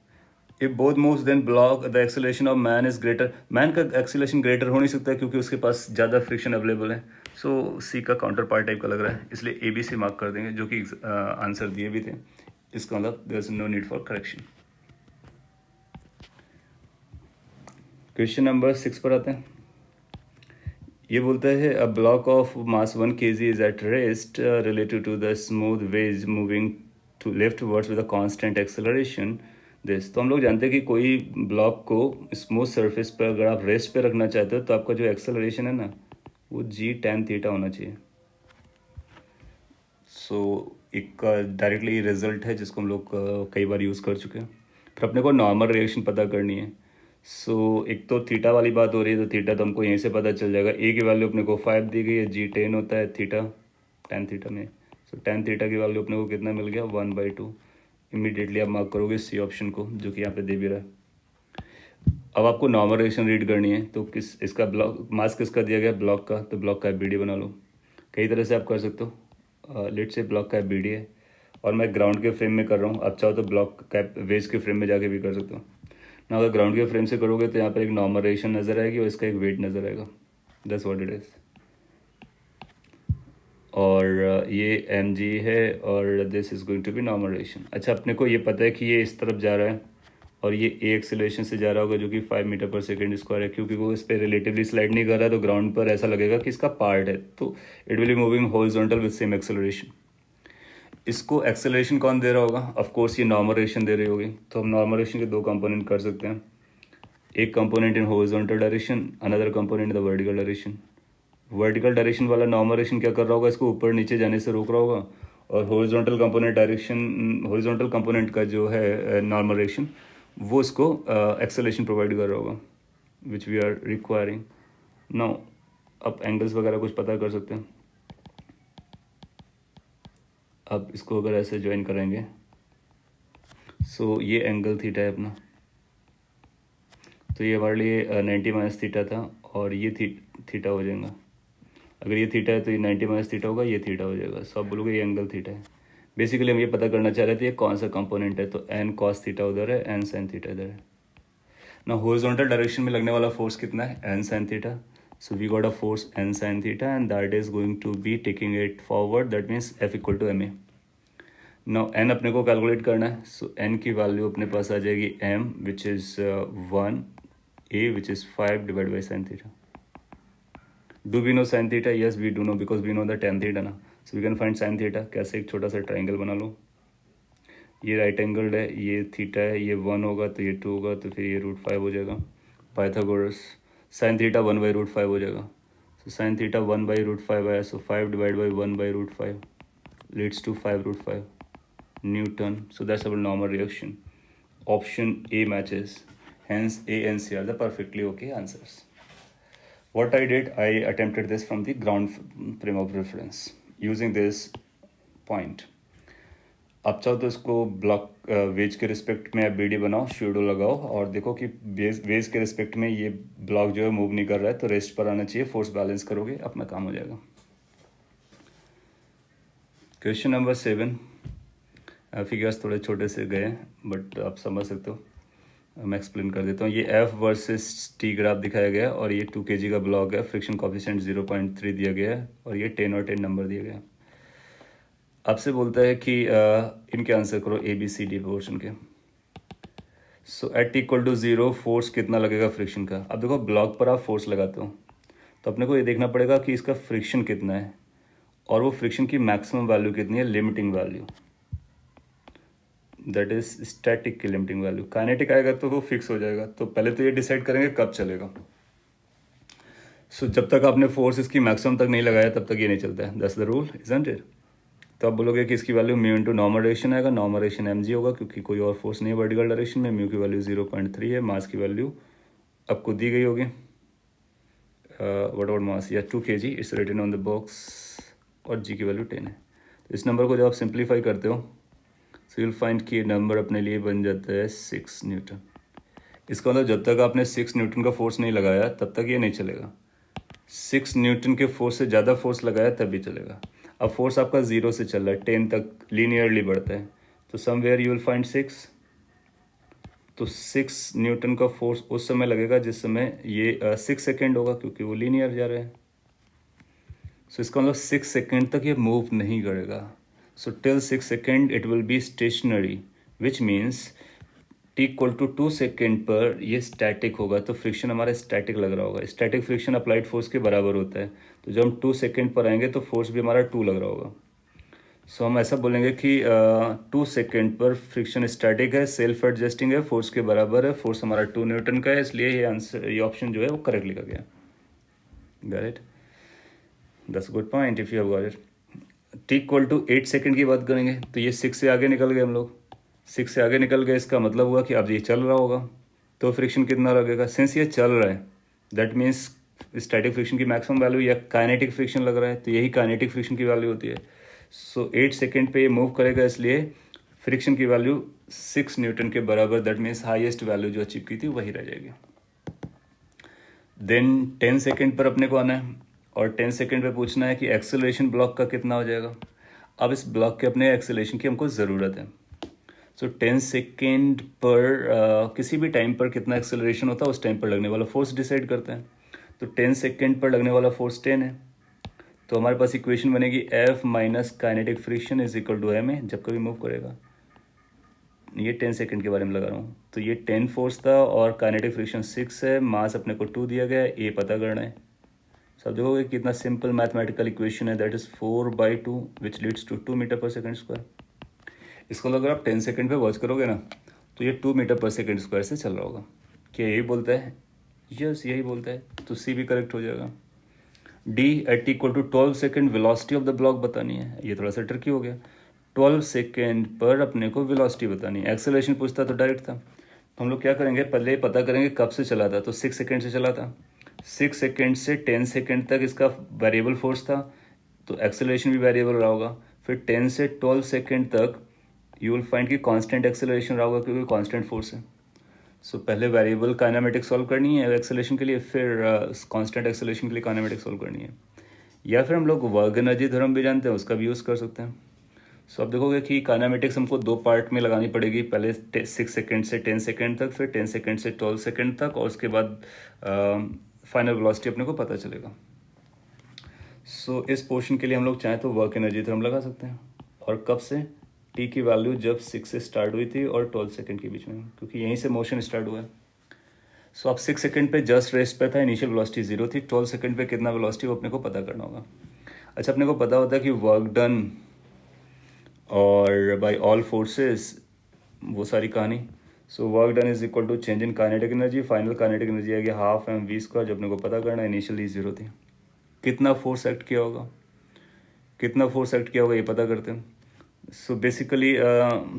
If both moves then block the acceleration of man is greater. Man का एक्सेलरेशन ग्रेटर हो नहीं सकता है, क्योंकि उसके पास ज़्यादा फ्रिक्शन अवेलेबल है। सो सी का काउंटर पार्ट टाइप का लग रहा है, इसलिए A B से मार्क कर देंगे, जो कि आंसर दिए भी थे। इसका मतलब there is no need for correction. Question number 6 पर आते हैं। ये बोलता है a block of mass 1 kg is at rest related to the smooth wedge moving to left words with a constant acceleration. This. तो हम लोग जानते हैं कि कोई ब्लॉक को स्मूथ सरफेस पर अगर आप रेस्ट पे रखना चाहते हो तो आपका जो एक्सेलरेशन है ना वो जी tan थीटा होना चाहिए। सो एक डायरेक्टली रिजल्ट है जिसको हम लोग कई बार यूज़ कर चुके हैं। फिर अपने को नॉर्मल रिएक्शन पता करनी है। सो एक तो थीटा वाली बात हो रही है, तो थीटा तो हमको यहीं से पता चल जाएगा। ए की वैल्यू अपने को 5 दी गई है, जी 10 होता है थीटा tan थीटा में। सो tan थीटा की वैल्यू अपने को कितना मिल गया 1/2। इमीडिएटली आप मार्क करोगे सी ऑप्शन को, जो कि यहाँ पे दे भी रहा है। अब आपको नॉर्मल रिएक्शन रीड करनी है, तो किस इसका ब्लॉक मास किसका दिया गया ब्लॉक का, तो ब्लॉक का बीडी बना लो। कई तरह से आप कर सकते हो। लेट से ब्लॉक का बीडी है और मैं ग्राउंड के फ्रेम में कर रहा हूँ। आप चाहो तो ब्लॉक का वेज के फ्रेम में जाके भी कर सकते हो ना। अगर ग्राउंड के फ्रेम से करोगे तो यहाँ पर एक नॉर्मल रिएक्शन नजर आएगी और इसका एक वेट नजर आएगा। That's what it is. और ये एम जी है और this is going to be normal reaction. अच्छा, अपने को ये पता है कि ये इस तरफ जा रहा है और ये ए एक्सेलरेशन से जा रहा होगा जो कि 5 मीटर पर सेकेंड स्क्वायर है। क्योंकि वो इस पर रिलेटिवली स्लाइड नहीं कर रहा है तो ग्राउंड पर ऐसा लगेगा कि इसका पार्ट है, तो it will be moving horizontal with same acceleration. इसको एक्सेलरेशन कौन दे रहा होगा? ऑफ कोर्स ये नॉर्मल रिएक्शन दे रही होगी। तो हम नॉर्मल रिएक्शन के दो कंपोनेंट कर सकते हैं, एक component in horizontal direction, another component in the vertical direction. Vertical direction वाला नॉर्मल रिएक्शन क्या कर रहा होगा? इसको ऊपर नीचे जाने से रोक रहा होगा। और horizontal component direction, horizontal component का जो है नॉर्मल रिएक्शन, वो इसको एक्सेलरेशन प्रोवाइड कर रहा होगा, which we are requiring now. अब एंगल्स वगैरह कुछ पता कर सकते हैं। अब इसको अगर ऐसे ज्वाइन करेंगे, सो ये एंगल थीटा है अपना, तो ये हमारे लिए 90 माइनस थीटा था और ये थीटा हो जाएगा। अगर ये थीटा है तो ये 90 माइनस थीटा होगा, ये थीटा हो जाएगा। सो आप बोलोगे ये एंगल थीटा है। बेसिकली हम ये पता करना चाह रहे थे ये कौन सा कंपोनेंट है, तो एन कॉस थीटा उधर है, एन साइन थीटा इधर है ना। हॉरिजॉन्टल डायरेक्शन में लगने वाला फोर्स कितना है? N sine theta. So we got a force N sine theta and that is going to be taking it forward, that means F equal to M A. Now N अपने को calculate करना है। सो N की वैल्यू अपने पास आ जाएगी M which is 1, A which is 5 divide by sine theta. Do we know sin theta? Yes, we do know because we know the tan theta ना। So we can find sin theta। कैसे? एक छोटा सा triangle बना लो। ये right angle है, ये theta है, ये 1 होगा तो ये 2 होगा, तो फिर ये √5 हो जाएगा। पाइथागोरस sin थीटा 1/√5 हो जाएगा। So sin थीटा 1/√5 आया, so 5 divide by 1/√5 leads to 5√5 Newton। So that's our normal reaction। Option A matches, hence A and C are the perfectly okay answers। What I did, I attempted this from the ground frame of reference using this point। अब चाहो तो इसको block veg के respect में BD बनाओ, pseudo लगाओ और देखो कि वेज के रिस्पेक्ट में ये ब्लॉक जो है मूव नहीं कर रहा है, तो रेस्ट पर आना चाहिए। फोर्स बैलेंस करोगे, अपना काम हो जाएगा। Question number 7। फिगर्स थोड़े छोटे से गए बट आप समझ सकते हो, मैं एक्सप्लेन कर देता हूँ। ये F वर्सेस T ग्राफ दिखाया गया है और ये 2 kg का ब्लॉक है। फ्रिक्शन कोफिशिएंट 0.3 दिया गया है और ये 10 और 10 नंबर दिया गया है। आपसे बोलता है कि इनके आंसर करो ABCD पोर्शन के। सो एट इक्वल टू 0 फोर्स कितना लगेगा फ्रिक्शन का? अब देखो ब्लॉक पर आप फोर्स लगाते हो तो अपने को ये देखना पड़ेगा कि इसका फ्रिक्शन कितना है और वो फ्रिक्शन की मैक्सिमम वैल्यू कितनी है, limiting value, that is static की लिमिटिंग वैल्यू। काइनेटिक आएगा तो वो फिक्स हो जाएगा, तो पहले तो ये डिसाइड करेंगे कब चलेगा। सो जब तक आपने फोर्स इसकी मैक्सिमम तक नहीं लगाया तब तक ये नहीं चलता है। That's the rule, isn't it? तो आप बोलोगे कि इसकी value mu into normal direction आएगा। नॉर्मल डायरेक्शन एम जी होगा क्योंकि कोई और फोर्स नहीं है वर्टिकल डायरेक्शन में। म्यू की वैल्यू 0.3 है। मास की वैल्यू आपको दी गई होगी, व्हाट अबाउट मास, या 2 kg, it's written on the box, और जी की वैल्यू 10 है। तो इस नंबर को जब आप सिंप्लीफाई करते हो सो यूल फाइंड कि नंबर अपने लिए बन जाता है 6 न्यूटन। इसका मतलब जब तक आपने 6 न्यूटन का फोर्स नहीं लगाया तब तक ये नहीं चलेगा। 6 न्यूटन के फोर्स से ज़्यादा फोर्स लगाया तब भी चलेगा। अब फोर्स आपका 0 से चल रहा है, 10 तक लीनियरली बढ़ता है, तो समवेयर यू विल फाइंड 6। तो 6 न्यूटन का फोर्स उस समय लगेगा जिस समय ये 6 सेकेंड होगा क्योंकि वो लीनियर जा रहा है। सो इसका मतलब 6 सेकेंड तक ये मूव नहीं करेगा। So till 6 second it will be stationary, which means t equal to 2 second पर ये स्टैटिक होगा, तो फ्रिक्शन हमारा स्टैटिक लग रहा होगा। स्टैटिक फ्रिक्शन अप्लाइड फोर्स के बराबर होता है, तो जब हम 2 सेकेंड पर आएंगे तो फोर्स भी हमारा 2 लग रहा होगा। सो हम ऐसा बोलेंगे कि 2 सेकेंड पर फ्रिक्शन स्टैटिक है, सेल्फ एडजस्टिंग है, फोर्स के बराबर है, फोर्स हमारा 2 न्यूटन का है, इसलिए ये आंसर, ये ऑप्शन जो है वो करेक्ट लिखा गया। Got it, that's good point if you have got it. T equal to 8 second की बात करेंगे तो ये 6 से आगे निकल गए हम लोग, 6 से आगे निकल गए, इसका मतलब हुआ कि अब ये चल रहा होगा तो फ्रिक्शन कितना लगेगा। सिंस ये चल रहा है दैट मीन्स स्टैटिक फ्रिक्शन की मैक्सिमम वैल्यू या काइनेटिक फ्रिक्शन लग रहा है, तो यही काइनेटिक फ्रिक्शन की वैल्यू होती है। सो 8 सेकेंड पे ये मूव करेगा, इसलिए फ्रिक्शन की वैल्यू 6 न्यूटन के बराबर, दैट मीन्स हाईएस्ट वैल्यू जो अचीव की थी वही रह जाएगी। देन 10 सेकेंड पर अपने को आना है और 10 सेकेंड पे पूछना है कि एक्सेलरेशन ब्लॉक का कितना हो जाएगा। अब इस ब्लॉक के अपने एक्सेलरेशन की हमको ज़रूरत है। सो 10 सेकेंड पर किसी भी टाइम पर कितना एक्सेलरेशन होता है उस टाइम पर लगने वाला फोर्स डिसाइड करते हैं। तो 10 सेकेंड पर लगने वाला फोर्स 10 है, तो हमारे पास इक्वेशन बनेगी F minus kinetic friction is equal to m है जब कभी मूव करेगा। ये 10 सेकेंड के बारे में लगा रहा हूँ, तो ये 10 फोर्स था और काइनेटिक फ्रिक्शन 6 है, मास अपने को 2 दिया गया है, ए पता करना है। सब देखोगे कितना सिंपल मैथमेटिकल इक्वेशन है, that is 4/2 which leads to 2 meter पर सेकेंड स्क्वायर। इसको अगर आप 10 सेकेंड पे वॉच करोगे ना तो ये 2 मीटर पर सेकेंड स्क्वायर से चल रहा होगा। क्या यही बोलता है? यस, यही बोलता है, तो सी भी करेक्ट हो जाएगा। D at equal to 12 second velocity of the block बतानी है, ये थोड़ा सा ट्रिकी हो गया। 12 सेकेंड पर अपने को वेलोसिटी बतानी है, एक्सेलरेशन पूछता तो डायरेक्ट था। तो हम लोग क्या करेंगे, पहले पता करेंगे कब से चला था, तो 6 सेकेंड से चला था। 6 सेकेंड से 10 सेकेंड तक इसका वेरिएबल फोर्स था, तो एक्सेलरेशन भी वेरिएबल रहा होगा। फिर 10 से 12 सेकेंड तक यू विल फाइंड कि कांस्टेंट एक्सेलरेशन रहा होगा क्योंकि कांस्टेंट फोर्स है। सो पहले वेरिएबल काइनेमेटिक सॉल्व करनी है एक्सेलरेशन के लिए, फिर कांस्टेंट एक्सेलरेशन के लिए काइनेमेटिक सॉल्व करनी है, या फिर हम लोग वर्क एनर्जी थ्योरम भी जानते हैं, उसका भी यूज़ कर सकते हैं। सो आप देखोगे कि काइनेमेटिक्स हमको 2 पार्ट में लगानी पड़ेगी, पहले 6 सेकेंड से 10 सेकेंड तक, फिर 10 सेकेंड से 12 सेकेंड तक, और उसके बाद फाइनल वेलोसिटी अपने को पता चलेगा। सो इस पोर्शन के लिए हम लोग चाहें तो वर्क एनर्जी थ्योरम लगा सकते हैं, और कब से, टी की वैल्यू जब 6 से स्टार्ट हुई थी और 12 सेकेंड के बीच में, क्योंकि यहीं से मोशन स्टार्ट हुआ है। सो अब 6 सेकेंड पे जस्ट रेस्ट पे था, इनिशियल वेलोसिटी 0 थी, 12 सेकेंड पे कितना वेलोसिटी वो अपने को पता करना होगा। अच्छा, अपने को पता होता है कि वर्क डन और बाय ऑल फोर्सेस, वो सारी कहानी। So work done is equal to change in kinetic energy, final kinetic energy आएगी 12 mv², जब अपने को पता करना है, इनिशियली 0 थी। कितना फोर्स एक्ट किया होगा, कितना फोर्स एक्ट किया होगा ये पता करते हैं। सो बेसिकली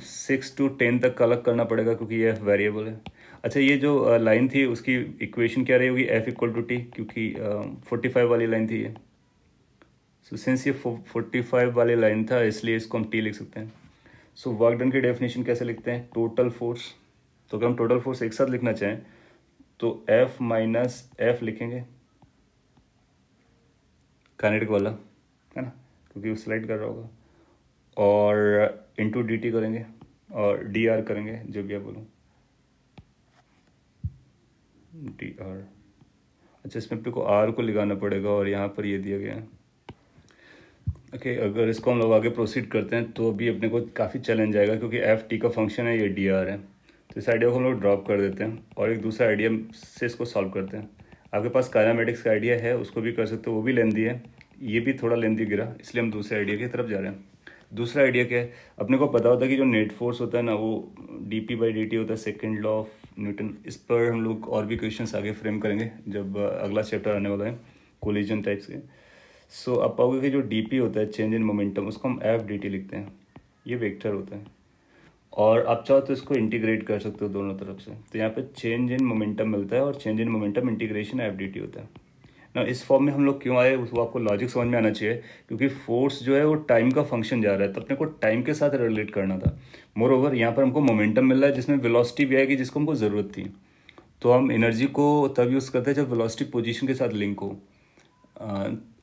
6 to 10 तक का अलग करना पड़ेगा क्योंकि ये वेरिएबल है। अच्छा, ये जो लाइन थी उसकी इक्वेशन क्या रही होगी, F इक्वल टू टी, क्योंकि 45 वाली लाइन थी ये। सो सिंस ये 45 वाली लाइन था इसलिए इसको हम टी लिख सकते हैं। सो वर्क डन की डेफिनेशन कैसे लिखते हैं, टोटल फोर्स। तो अगर हम टोटल फोर्स एक साथ लिखना चाहें तो F माइनस एफ लिखेंगे, काइनेटिक वाला है ना, क्योंकि वो स्लाइड कर रहा होगा, और इंटू डी टी करेंगे और डी आर करेंगे, जो भी आप बोलो, डी आर। अच्छा, इसमें अपने को आर को लगाना पड़ेगा और यहाँ पर ये दिया गया है। ओके, अगर इसको हम लोग आगे प्रोसीड करते हैं तो अभी अपने को काफ़ी चैलेंज आएगा, क्योंकि एफ टी का फंक्शन है, ये डी आर है। तो इस आइडिया को हम लोग ड्रॉप कर देते हैं और एक दूसरा आइडिया से इसको सॉल्व करते हैं। आपके पास काइनेमेटिक्स का आइडिया है, उसको भी कर सकते हो, वो भी लेंदी है, ये भी थोड़ा लेंदी गिरा, इसलिए हम दूसरे आइडिया की तरफ जा रहे हैं। दूसरा आइडिया क्या है, अपने को पता होता है कि जो नेट फोर्स होता है ना वो dp/dt होता है, सेकेंड लॉ ऑफ न्यूटन। इस पर हम लोग और भी क्वेश्चंस आगे फ्रेम करेंगे जब अगला चैप्टर आने वाला है, कोलिजन टाइप्स के। सो आप पाओगे कि जो dp होता है, चेंज इन मोमेंटम, उसको हम f/dt लिखते हैं, ये वेक्टर होता है, और आप चाहो तो इसको इंटीग्रेट कर सकते हो दोनों तरफ से। तो यहाँ पे चेंज इन मोमेंटम मिलता है और change in momentum integration f/dt होता है ना। इस फॉर्म में हम लोग क्यों आए वो आपको लॉजिक समझ में आना चाहिए, क्योंकि फोर्स जो है वो टाइम का फंक्शन जा रहा है, तो अपने को टाइम के साथ रिलेट करना था। मोर ओवर यहाँ पर हमको मोमेंटम मिल रहा है जिसमें वेलोसिटी भी आएगी जिसको हमको ज़रूरत थी। तो हम एनर्जी को तब यूज़ करते हैं जब वेलोसिटी पोजीशन के साथ लिंक हो,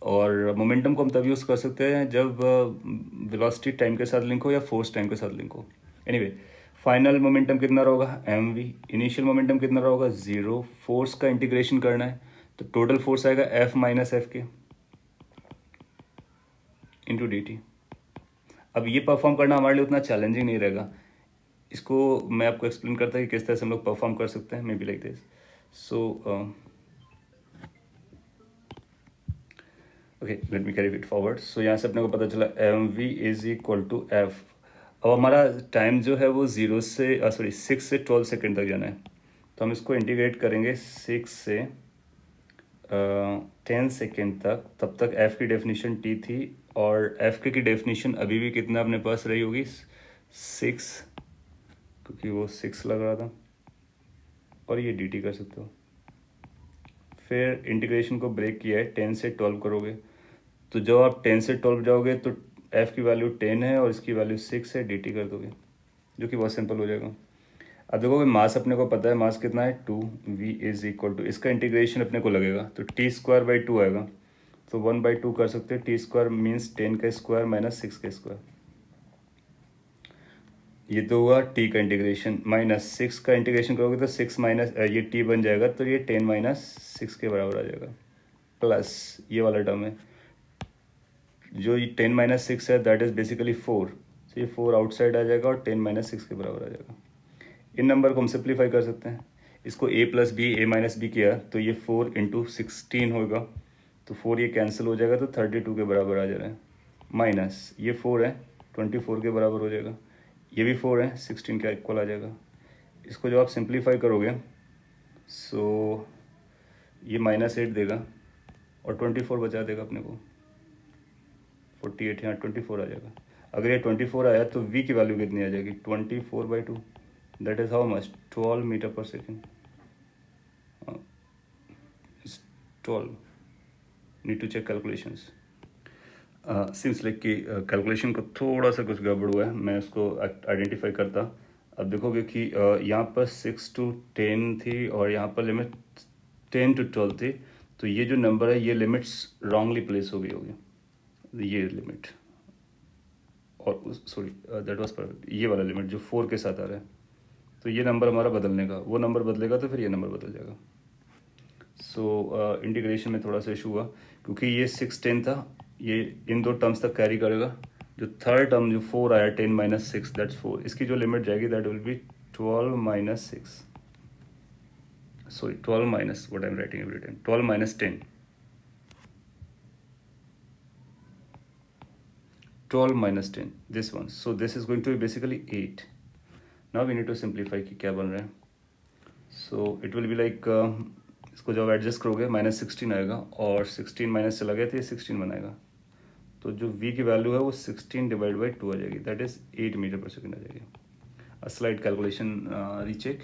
और मोमेंटम को हम तब यूज़ कर सकते हैं जब वेलोसिटी टाइम के साथ लिंक हो या फोर्स टाइम के साथ लिंक हो। एनीवे, फाइनल मोमेंटम कितना रहेगा mv, इनिशियल मोमेंटम कितना रहेगा 0, फोर्स का इंटीग्रेशन करना है तो टोटल फोर्स आएगा F माइनस एफ के इंटू डी टी। अब ये परफॉर्म करना हमारे लिए उतना चैलेंजिंग नहीं रहेगा, इसको मैं आपको एक्सप्लेन करता है कि किस तरह से हम लोग परफॉर्म कर सकते हैं, may be like this. So okay, let me carry it forward. So यहाँ से अपने को पता चला M V is equal to F. अब हमारा टाइम जो है वो 6 से 12 सेकेंड तक जाना है, तो हम इसको इंटीग्रेट करेंगे 6 से 10 सेकेंड तक। तब तक एफ की डेफिनेशन टी थी, और एफ की डेफिनेशन अभी भी कितना अपने पास रही होगी 6, क्योंकि वो 6 लग रहा था, और ये डी टी कर सकते हो। फिर इंटीग्रेशन को ब्रेक किया है, 10 से 12 करोगे, तो जब आप 10 से 12 जाओगे तो एफ की वैल्यू 10 है और इसकी वैल्यू 6 है, डी टी कर दोगे, जो कि बहुत सिंपल हो जाएगा। अब देखोगे मास अपने को पता है, मास कितना है 2, वी इज इक्वल टू, इसका इंटीग्रेशन अपने को लगेगा तो टी स्क्वायर बाई 2 आएगा, तो 1/2 कर सकते हैं। टी स्क्वायर मीन्स 10 का स्क्वायर माइनस 6 का स्क्वायर, ये तो हुआ टी का इंटीग्रेशन। माइनस 6 का इंटीग्रेशन करोगे तो 6 माइनस ये टी बन जाएगा, तो ये 10 माइनस 6 के बराबर आ जाएगा, प्लस ये वाला टर्म है जो ये 10 माइनस 6 है, दैट इज बेसिकली 4, तो ये 4 आउटसाइड आ जाएगा और 10 माइनस 6 के बराबर आ जाएगा। इन नंबर को हम सिंप्लीफाई कर सकते हैं, इसको a plus B A minus B किया तो ये 4 इंटू 16 होगा, तो 4 ये कैंसिल हो जाएगा, तो 32 के बराबर आ जा रहा है। माइनस ये 4 है, 24 के बराबर हो जाएगा, ये भी 4 है, 16 का इक्वल आ जाएगा। इसको जब आप सिंप्लीफाई करोगे सो ये -8 देगा और 24 बचा देगा अपने को, 48 यहाँ 24 आ जाएगा। अगर ये 24 आया तो v की वैल्यू कितनी आ जाएगी 24/2, that is how much 12 metre पर second. 12, need to check calculations. Since like कि कैलकुलेशन को थोड़ा सा कुछ गड़बड़ हुआ है, मैं उसको आइडेंटिफाई करता। अब देखोगे कि यहाँ पर 6 to 10 थी और यहाँ पर लिमिट 10 to 12 थी, तो ये जो नंबर है ये लिमिट्स रॉन्गली प्लेस हो गई होगी, ये लिमिट, और सॉरी दैट वाज परफेक्ट, ये वाला लिमिट जो 4 के साथ आ रहा है, तो ये नंबर हमारा बदलने का, वो नंबर बदलेगा तो फिर ये नंबर बदल जाएगा। सो इंटीग्रेशन में थोड़ा सा इशू हुआ, क्योंकि ये 6 10 था, ये इन दो टर्म्स तक कैरी करेगा, जो थर्ड टर्म जो 4 आया 10 माइनस 6 दैट्स 4, इसकी जो लिमिट जाएगी that will B 12 minus 6, sorry 12 minus what I'm writing every time, 12 minus 10, 12 minus 10, this one, so this is going to be basically 8. Now we need to simplify कि क्या बन रहा है, so it will be like इसको जब adjust करोगे -16 आएगा, और 16 माइनस चला गया तो ये 16 बनाएगा, तो जो v की वैल्यू है वो 16 डिवाइड बाई 2 आ जाएगी, दैट इज 8 मीटर पर सेकेंड आ जाएगी। Slide calculation recheck.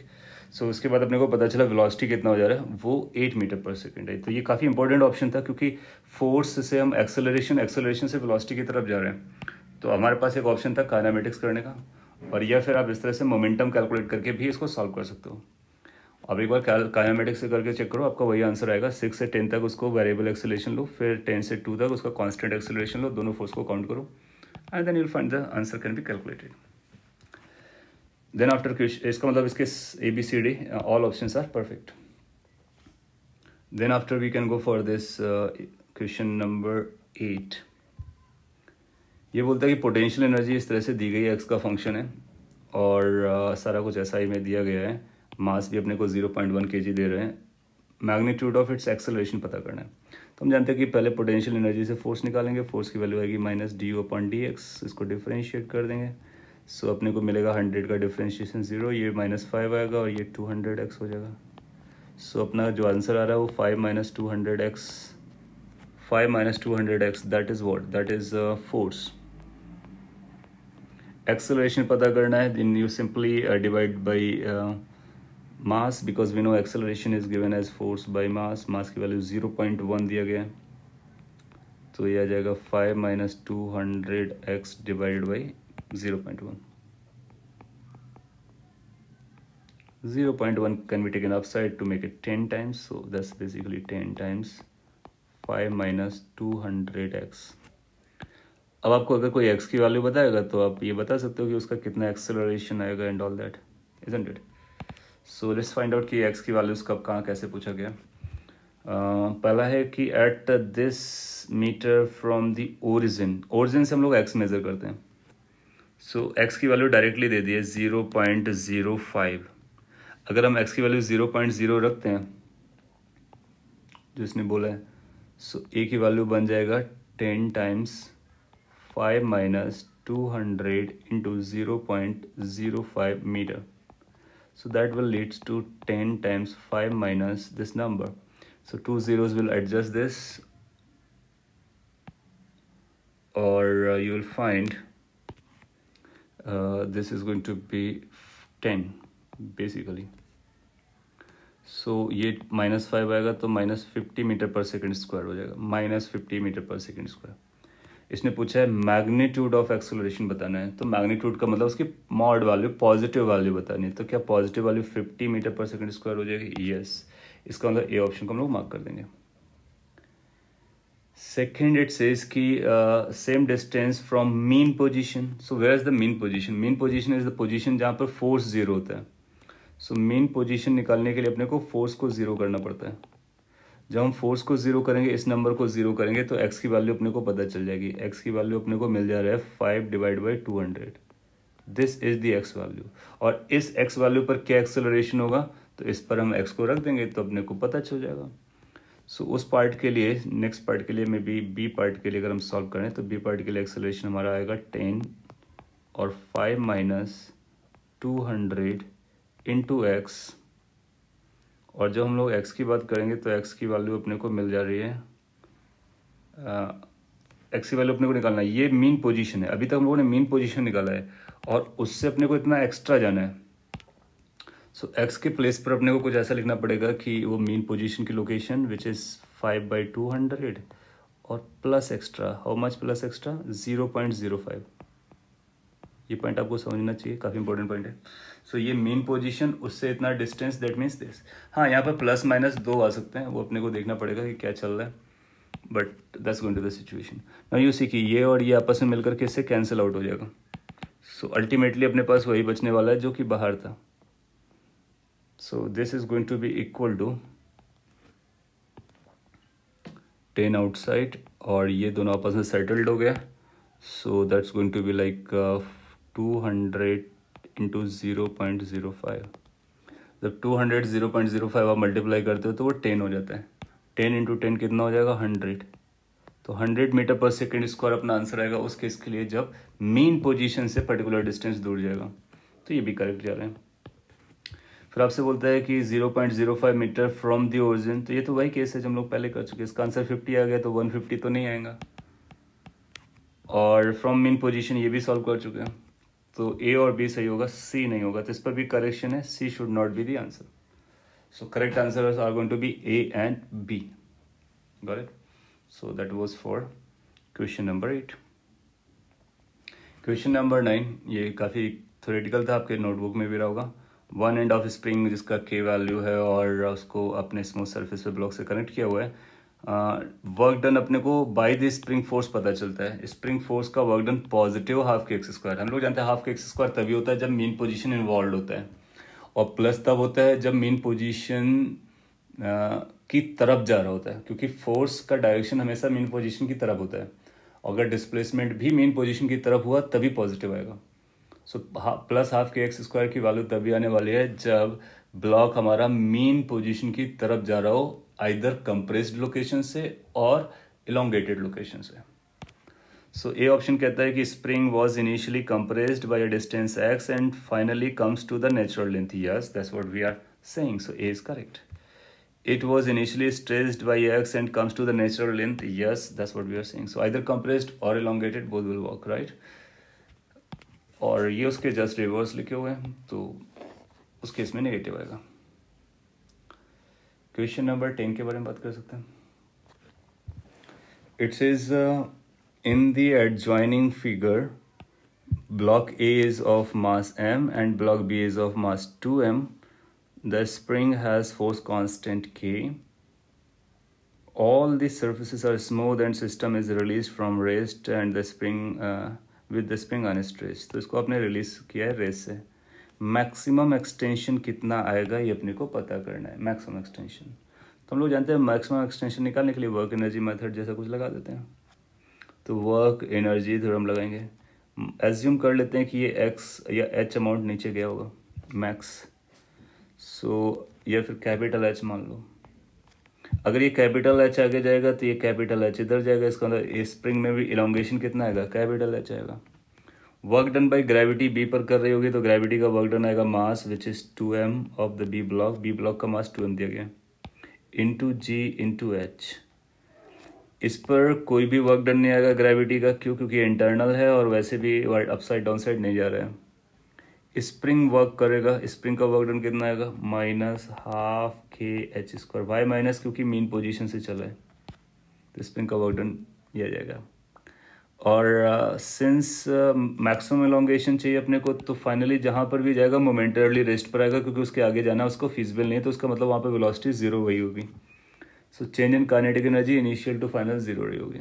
सो उसके बाद अपने को पता चला वेलोसिटी कितना हो जा रहा है, वो 8 मीटर पर सेकेंड है, तो ये काफ़ी इंपॉर्टेंट ऑप्शन था, क्योंकि फोर्स से हम एक्सेलरेशन से वेलोसिटी की तरफ जा रहे हैं, तो हमारे पास एक ऑप्शन था काइनेमेटिक्स करने का, और या फिर आप इस तरह से मोमेंटम कैलकुलेट करके भी इसको सॉल्व कर सकते हो। अब एक बार काइनेमेटिक्स से करके चेक करो, आपका वही आंसर आएगा। 6 से 10 तक उसको वेरिएबल एक्सेलरेशन लो, फिर 10 से 2 तक उसका कांस्टेंट एक्सेलरेशन लो, दोनों फोर्स को काउंट करो, and then you will find the answer can be calculated. Then after question, इसका मतलब इसके ABCD all options are perfect. Then after we can go for this question number 8। ये बोलता है कि पोटेंशियल एनर्जी इस तरह से दी गई है, एक्स का फंक्शन है, और सारा कुछ ऐसा ही में दिया गया है, मास भी अपने को 0.1 kg दे रहे हैं, मैग्नीट्यूड ऑफ इट्स एक्सेलरेशन पता करना है। तो हम जानते हैं कि पहले पोटेंशियल एनर्जी से फोर्स निकालेंगे, फोर्स की वैल्यू आएगी -du/dx, इसको डिफरेंशिएट कर देंगे, सो अपने को मिलेगा 100 का डिफरेंशिएशन 0, ये -5 आएगा और ये 200x हो जाएगा। सो अपना जो आंसर आ रहा है वो 5 - 200x, 5 - 200x, that is what, that is force. Acceleration पता करना है, then you simply divide by mass, because we know acceleration is given as force by mass, mass की वैल्यू 0.1 दिया गया है, तो ये आ जाएगा 5 - 200x divided by 0.1। 0.1 can be taken upside to make it 10 times, so that's basically 10 times 5 - 200x। अब आपको अगर कोई x की वैल्यू बताएगा तो आप ये बता सकते हो कि उसका कितना एक्सेलरेशन आएगा and all that, isn't it. So let's find out कि x की वैल्यूज कब कहाँ कैसे पूछा गया। पहला है कि at this meter from the origin से हम लोग x मेजर करते हैं, सो x की वैल्यू डायरेक्टली दे दी है 0.05। अगर हम x की वैल्यू 0.0 रखते हैं, जो इसने बोला है, सो ए की वैल्यू बन जाएगा 10 times 5 minus 200 into 0.05 meter. So that will leads to 10 times 5 minus this number. So two zeros will adjust this, or you will find this is going to be 10 basically. So ये -5 आएगा तो -50 metre पर second square हो जाएगा, -50 metre पर second square. इसने पूछा है मैग्नीट्यूड ऑफ एक्सेलरेशन बताना है, तो मैग्नीट्यूड का मतलब उसकी मॉड वैल्यू, पॉजिटिव वैल्यू बतानी है. तो क्या पॉजिटिव वैल्यू 50 मीटर पर सेकेंड स्क्वायर हो जाएगी? यस. इसका मतलब ए ऑप्शन को हम लोग मार्क कर देंगे. सेकेंड इट सेज कि same distance from mean position. So where is the mean position? Mean position is the position जहाँ पर फोर्स जीरो होता है. सो मीन पोजीशन निकालने के लिए अपने को फोर्स को जीरो करना पड़ता है. जब हम फोर्स को जीरो करेंगे, इस नंबर को जीरो करेंगे, तो एक्स की वैल्यू अपने को पता चल जाएगी. एक्स की वैल्यू अपने को मिल जा रहा है 5 divide by 200. This is the x value. और इस एक्स वैल्यू पर क्या एक्सेलरेशन होगा, तो इस पर हम एक्स को रख देंगे तो अपने को पता चल जाएगा. सो उस पार्ट के लिए, नेक्स्ट पार्ट के लिए मे बी पार्ट के लिए अगर हम सॉल्व करें तो बी पार्ट के लिए एक्सेलरेशन हमारा आएगा 10 और 5 माइनस 200 इंटू एक्स. और जब हम लोग x की बात करेंगे तो x की वैल्यू अपने को मिल जा रही है, x की वैल्यू अपने को निकालना है. ये मीन पोजीशन है, अभी तक हम लोगों ने मीन पोजीशन निकाला है और उससे अपने को इतना एक्स्ट्रा जाना है. सो x के प्लेस पर अपने को कुछ ऐसा लिखना पड़ेगा कि वो मीन पोजीशन की लोकेशन विच इज़ 5/200 और plus extra. How much plus extra? 0.05. ये पॉइंट आपको समझना चाहिए, काफ़ी इंपॉर्टेंट पॉइंट है. सो ये मेन पोजीशन, उससे इतना डिस्टेंस, दैट मीन्स दिस. हाँ, यहाँ पर प्लस माइनस 2 आ सकते हैं, वो अपने को देखना पड़ेगा कि क्या चल रहा है, but that's going to the situation. Now you see कि ये और ये आपस में मिलकर के इससे कैंसिल आउट हो जाएगा. सो अल्टीमेटली अपने पास वही बचने वाला है जो कि बाहर था. So this is going to be equal to 10 outside, और ये दोनों आपस में सेटल्ड हो गया. So that's going to be like 200 into 0.05. जब 200 0.05 आप मल्टीप्लाई करते हो तो वो 10 हो जाता है. 10 इंटू 10 कितना हो जाएगा? 100. तो 100 मीटर पर सेकेंड स्क्वायर अपना आंसर आएगा उस केस के लिए जब मेन पोजीशन से पर्टिकुलर डिस्टेंस दूर जाएगा. तो ये भी करेक्ट जा रहे हैं. फिर आपसे बोलता है कि 0.05 मीटर फ्रॉम दी ओरिजिन. तो ये तो वही केस है जो हम लोग पहले कर चुके हैं. इसका आंसर 50 आ गया, तो 150 तो नहीं आएगा. और फ्रॉम मेन पोजीशन ये भी सॉल्व कर चुके हैं. तो ए और बी सही होगा, सी नहीं होगा. तो इस पर भी करेक्शन है, C should not be the answer. So correct answers are going to be A and B. Got it? So that was for question number 8. Question number 9 ये काफ़ी थ्योरेटिकल था, आपके नोटबुक में भी रहा होगा. वन एंड ऑफ स्प्रिंग जिसका के वैल्यू है और उसको अपने स्मूथ सरफेस पे ब्लॉक से कनेक्ट किया हुआ है. वर्क डन अपने को बाय द स्प्रिंग फोर्स पता चलता है. स्प्रिंग फोर्स का वर्क डन पॉजिटिव हाफ के एक्स स्क्वायर. हम लोग जानते हैं हाफ के एक्स स्क्वायर तभी होता है जब मेन पोजीशन इन्वॉल्व होता है, और प्लस तब होता है जब मेन पोजीशन की तरफ जा रहा होता है, क्योंकि फोर्स का डायरेक्शन हमेशा मेन पोजीशन की तरफ होता है. अगर डिस्प्लेसमेंट भी मेन पोजीशन की तरफ हुआ तभी पॉजिटिव आएगा. सो प्लस हाफ के एक्स स्क्वायर की वैल्यू तभी आने वाली है जब ब्लॉक हमारा मेन पोजीशन की तरफ जा रहा हो, आइदर कंप्रेस्ड लोकेशन से और इलोंगेटेड लोकेशन से. सो ए ऑप्शन कहता है कि spring was initially compressed by a distance X and finally comes to the natural length. Yes, that's what we are saying. So A is correct. It was initially stressed by x and comes to the natural length. Yes, that's what we are saying. So either compressed or elongated, both will work, right? और ये उसके just reverse लिखे हुए हैं, तो उस case में negative आएगा. क्वेश्चन नंबर 10 के बारे में बात कर सकते हैं. It says in the adjoining figure block A is of mass m and block B is of mass 2m. The spring has force constant K. All the surfaces are smooth and system is released from rest and the spring with the spring unstressed. तो इसको आपने release किया है rest से. Maximum extension कितना आएगा ये अपने को पता करना है. मैक्सिमम एक्सटेंशन तो हम लोग जानते हैं. मैक्सिमम एक्सटेंशन निकालने के लिए वर्क एनर्जी मेथड जैसा कुछ लगा देते हैं. तो वर्क एनर्जी थ्योरम लगाएंगे. एज्यूम कर लेते हैं कि ये एक्स या एच अमाउंट नीचे गया होगा, मैक्स. सो या फिर कैपिटल एच मान लो. अगर ये कैपिटल एच आगे जाएगा तो ये कैपिटल एच इधर जाएगा, इसका मतलब स्प्रिंग में भी इलोंगेशन कितना आएगा, कैपिटल एच आएगा। Work done by gravity B पर कर रही होगी तो ग्रेविटी का वर्क डन आएगा mass which is 2m of the B block का मास 2m दिया गया, इंटू जी इंटू एच। इस पर कोई भी वर्क डन नहीं आएगा ग्रेविटी का, क्यों, क्योंकि इंटरनल है और वैसे भी अपसाइड डाउन साइड नहीं जा रहा है। स्प्रिंग वर्क करेगा, स्प्रिंग का वर्क डन कितना आएगा, -12kh²। वाई माइनस क्योंकि मीन पोजीशन से चला है तो स्प्रिंग का वर्क डन दिया जाएगा। और सिंस मैक्सिमम एलोंगेशन चाहिए अपने को, तो फाइनली जहाँ पर भी जाएगा मोमेंटरली रेस्ट पर आएगा, क्योंकि उसके आगे जाना उसको फिजिबल नहीं है, तो उसका मतलब वहाँ पर वेलोसिटी जीरो वही होगी। So change in kinetic energy initial to final zero रही होगी।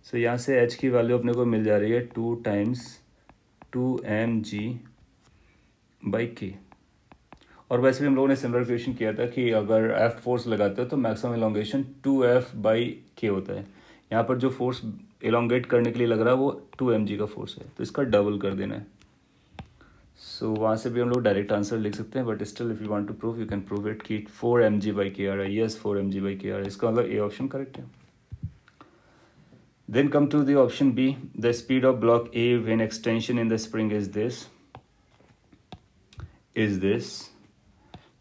सो यहाँ से एच की वैल्यू अपने को मिल जा रही है 2 × 2mg/k। और वैसे भी हम लोगों ने सिमिलर क्वेश्चन किया था कि अगर एफ फोर्स लगाते हो तो मैक्सिमम एलोंगेशन 2f/k होता है। यहाँ पर जो फोर्स एलोंगेट करने के लिए लग रहा है वो 2mg का फोर्स है, तो इसका डबल कर देना है। सो वहाँ से भी हम लोग डायरेक्ट आंसर लिख सकते हैं, but still if you want to prove you can prove it कि 4mg/k आ रहा है। यस 4mg/k आ रहा है, इसका मतलब ए ऑप्शन करेक्ट है। Then come to the option B, the speed of block A when extension in the spring is this.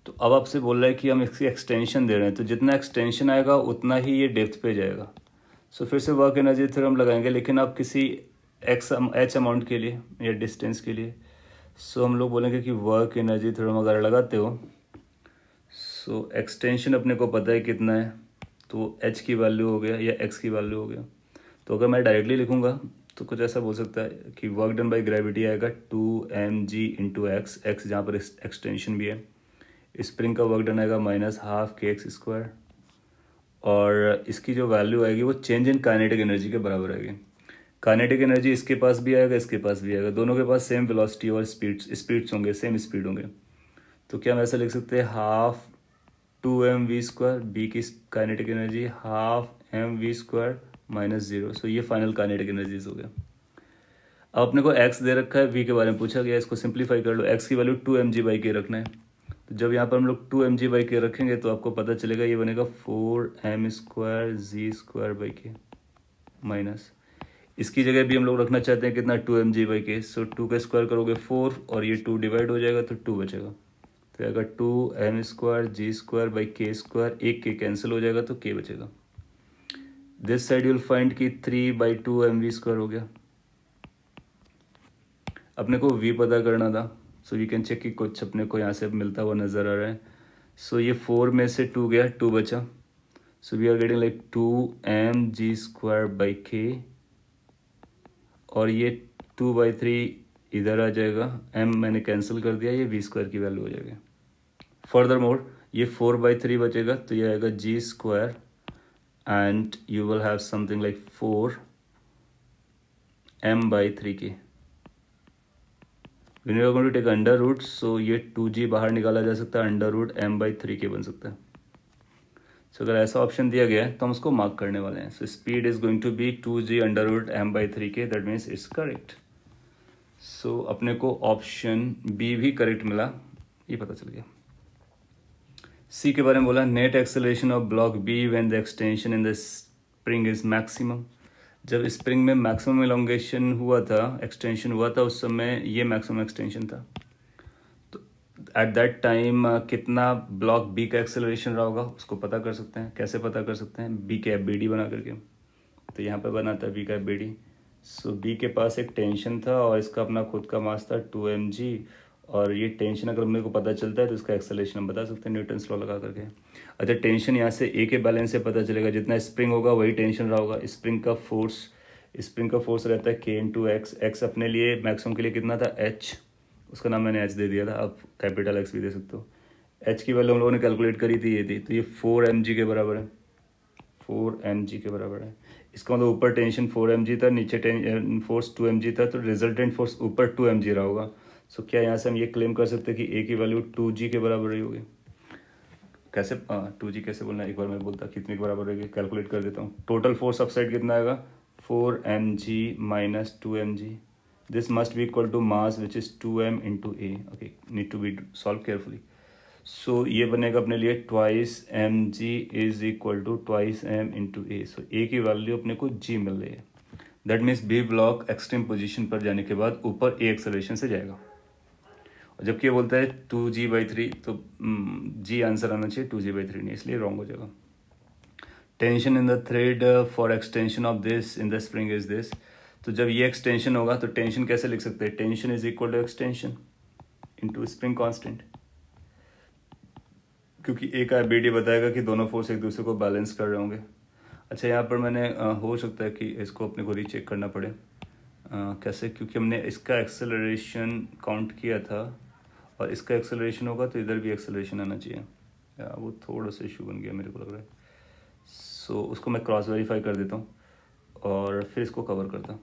तो अब आपसे बोल रहा है कि हम इसकी एक्सटेंशन दे रहे हैं, तो जितना एक्सटेंशन आएगा उतना ही ये डेप्थ पे जाएगा। सो फिर से वर्क एनर्जी थ्योरम लगाएंगे, लेकिन आप किसी एच अमाउंट के लिए या डिस्टेंस के लिए। सो हम लोग बोलेंगे कि वर्क एनर्जी थ्योरम अगर लगाते हो, सो एक्सटेंशन अपने को पता है कितना है, तो एच की वैल्यू हो गया या एक्स की वैल्यू हो गया। तो अगर मैं डायरेक्टली लिखूंगा तो कुछ ऐसा बोल सकता है कि वर्क डन बाई ग्रेविटी आएगा 2mg इंटू एक्स जहाँ पर एक्सटेंशन भी है। स्प्रिंग का वर्क डन आएगा -12kx²। और इसकी जो वैल्यू आएगी वो चेंज इन काइनेटिक एनर्जी के बराबर आएगी। काइनेटिक एनर्जी इसके पास भी आएगा, इसके पास भी आएगा, दोनों के पास सेम वेलोसिटी और स्पीड्स होंगे, सेम स्पीड होंगे। तो क्या हम ऐसा लिख सकते हैं, 12 2mv², बी की काइनेटिक एनर्जी 12mv² -0। सो ये फाइनल काइनेटिक एनर्जीज हो गया। अब अपने को x दे रखा है, v के बारे में पूछा गया, इसको सिंप्लीफाई कर लो। x की वैल्यू 2mg/k रखना है, तो जब यहाँ पर हम लोग 2mg/k रखेंगे तो आपको पता चलेगा ये बनेगा 4m²g²/k माइनस। इसकी जगह भी हम लोग रखना चाहते हैं कितना, 2mg/k। सो 2 का स्क्वायर करोगे 4 और ये 2 डिवाइड हो जाएगा तो 2 बचेगा, तो आएगा 2m²g²/k²। एक k कैंसिल हो जाएगा तो k बचेगा। दिस साइड यूल फाइंड कि 3/2mv² हो गया। अपने को v पता करना था, सो यू कैन चेक कि कुछ अपने को यहाँ से मिलता हुआ नज़र आ रहा है। सो ये 4 में से 2 गया, 2 बचा। So we are getting like 2mg²/k, और ये 2/3 इधर आ जाएगा, m मैंने कैंसिल कर दिया, ये v² की वैल्यू हो जाएगी। फर्दर मोर ये 4/3 बचेगा, तो ये आएगा g² and you will have something like 4m/3k। When you are going to take under root, so ये 2g बाहर निकाला जा सकता है, √m/3k बन सकता है। सो अगर ऐसा ऑप्शन दिया गया है तो हम उसको मार्क करने वाले हैं। So speed is going to be 2g √m/3k, that means it's correct. So अपने को ऑप्शन बी भी करेक्ट मिला, ये पता चल गया। सी के बारे में बोला, net acceleration of block B when the extension in the spring is maximum. जब स्प्रिंग में मैक्सिमम एलोंगेशन हुआ था, एक्सटेंशन हुआ था, उस समय ये मैक्सिमम एक्सटेंशन था। तो एट दैट टाइम कितना ब्लॉक बी का एक्सेलरेशन रहा होगा उसको पता कर सकते हैं। कैसे पता कर सकते हैं, बी के एफ/बी/डी बना करके। तो यहाँ पर बनाता है बी का एफ/बी/डी। सो बी के पास एक टेंशन था और इसका अपना खुद का मास था 2mg, और ये टेंशन अगर मेरे को पता चलता है तो इसका एक्सेलरेशन हम बता सकते हैं न्यूटन्स लॉ लगा करके। अच्छा, टेंशन यहाँ से ए के बैलेंस से पता चलेगा, जितना स्प्रिंग होगा वही टेंशन रहा होगा। स्प्रिंग का फोर्स रहता है k × x। x अपने लिए मैक्सिमम के लिए कितना था, h, उसका नाम मैंने h दे दिया था, आप कैपिटल x भी दे सकते हो। h की वैल्यू हम लोगों ने कैलकुलेट करी थी, ये थी, तो ये 4mg के बराबर है, 4mg के बराबर है। इसका मतलब ऊपर टेंशन 4mg था, नीचे फोर्स 2mg था, तो रिजल्टेंट फोर्स ऊपर 2mg रहा होगा। सो क्या यहाँ से हम ये क्लेम कर सकते हैं कि a की वैल्यू 2g के बराबर रही होगी। कैसे 2g कैसे बोलना है, एक बार मैं बोलता कितने के बराबर रहेगी, कैलकुलेट कर देता हूँ। टोटल फोर्स अपसाइड कितना आएगा, 4mg - 2mg। This must be equal to mass which is 2m × a। Okay, need to be solve carefully. So ये बनेगा अपने लिए twice M G is equal to twice M into A. सो A की वैल्यू अपने को जी मिल रही है। That means B block extreme position पर जाने के बाद ऊपर ए एक्सेलरेशन से जाएगा। और जबकि ये बोलता है 2g/3, तो जी आंसर आना चाहिए, 2g/3 नहीं, इसलिए रॉन्ग हो जाएगा। Tension in the thread for extension of this in the spring is this. तो जब ये एक्सटेंशन होगा तो टेंशन कैसे लिख सकते हैं? Tension is equal to extension into spring constant, क्योंकि एक आईबीडी बताएगा कि दोनों फोर्स एक दूसरे को बैलेंस कर रहे होंगे। अच्छा, यहाँ पर मैंने हो सकता है कि इसको अपने को रीचेक करना पड़े। कैसे? क्योंकि हमने इसका एक्सेलरेशन काउंट किया था और इसका एक्सेलरेशन होगा तो इधर भी एक्सेलरेशन आना चाहिए। वो थोड़ा सा इशू बन गया मेरे को लग रहा है। सो उसको मैं क्रॉस वेरीफाई कर देता हूँ और फिर इसको कवर करता हूँ।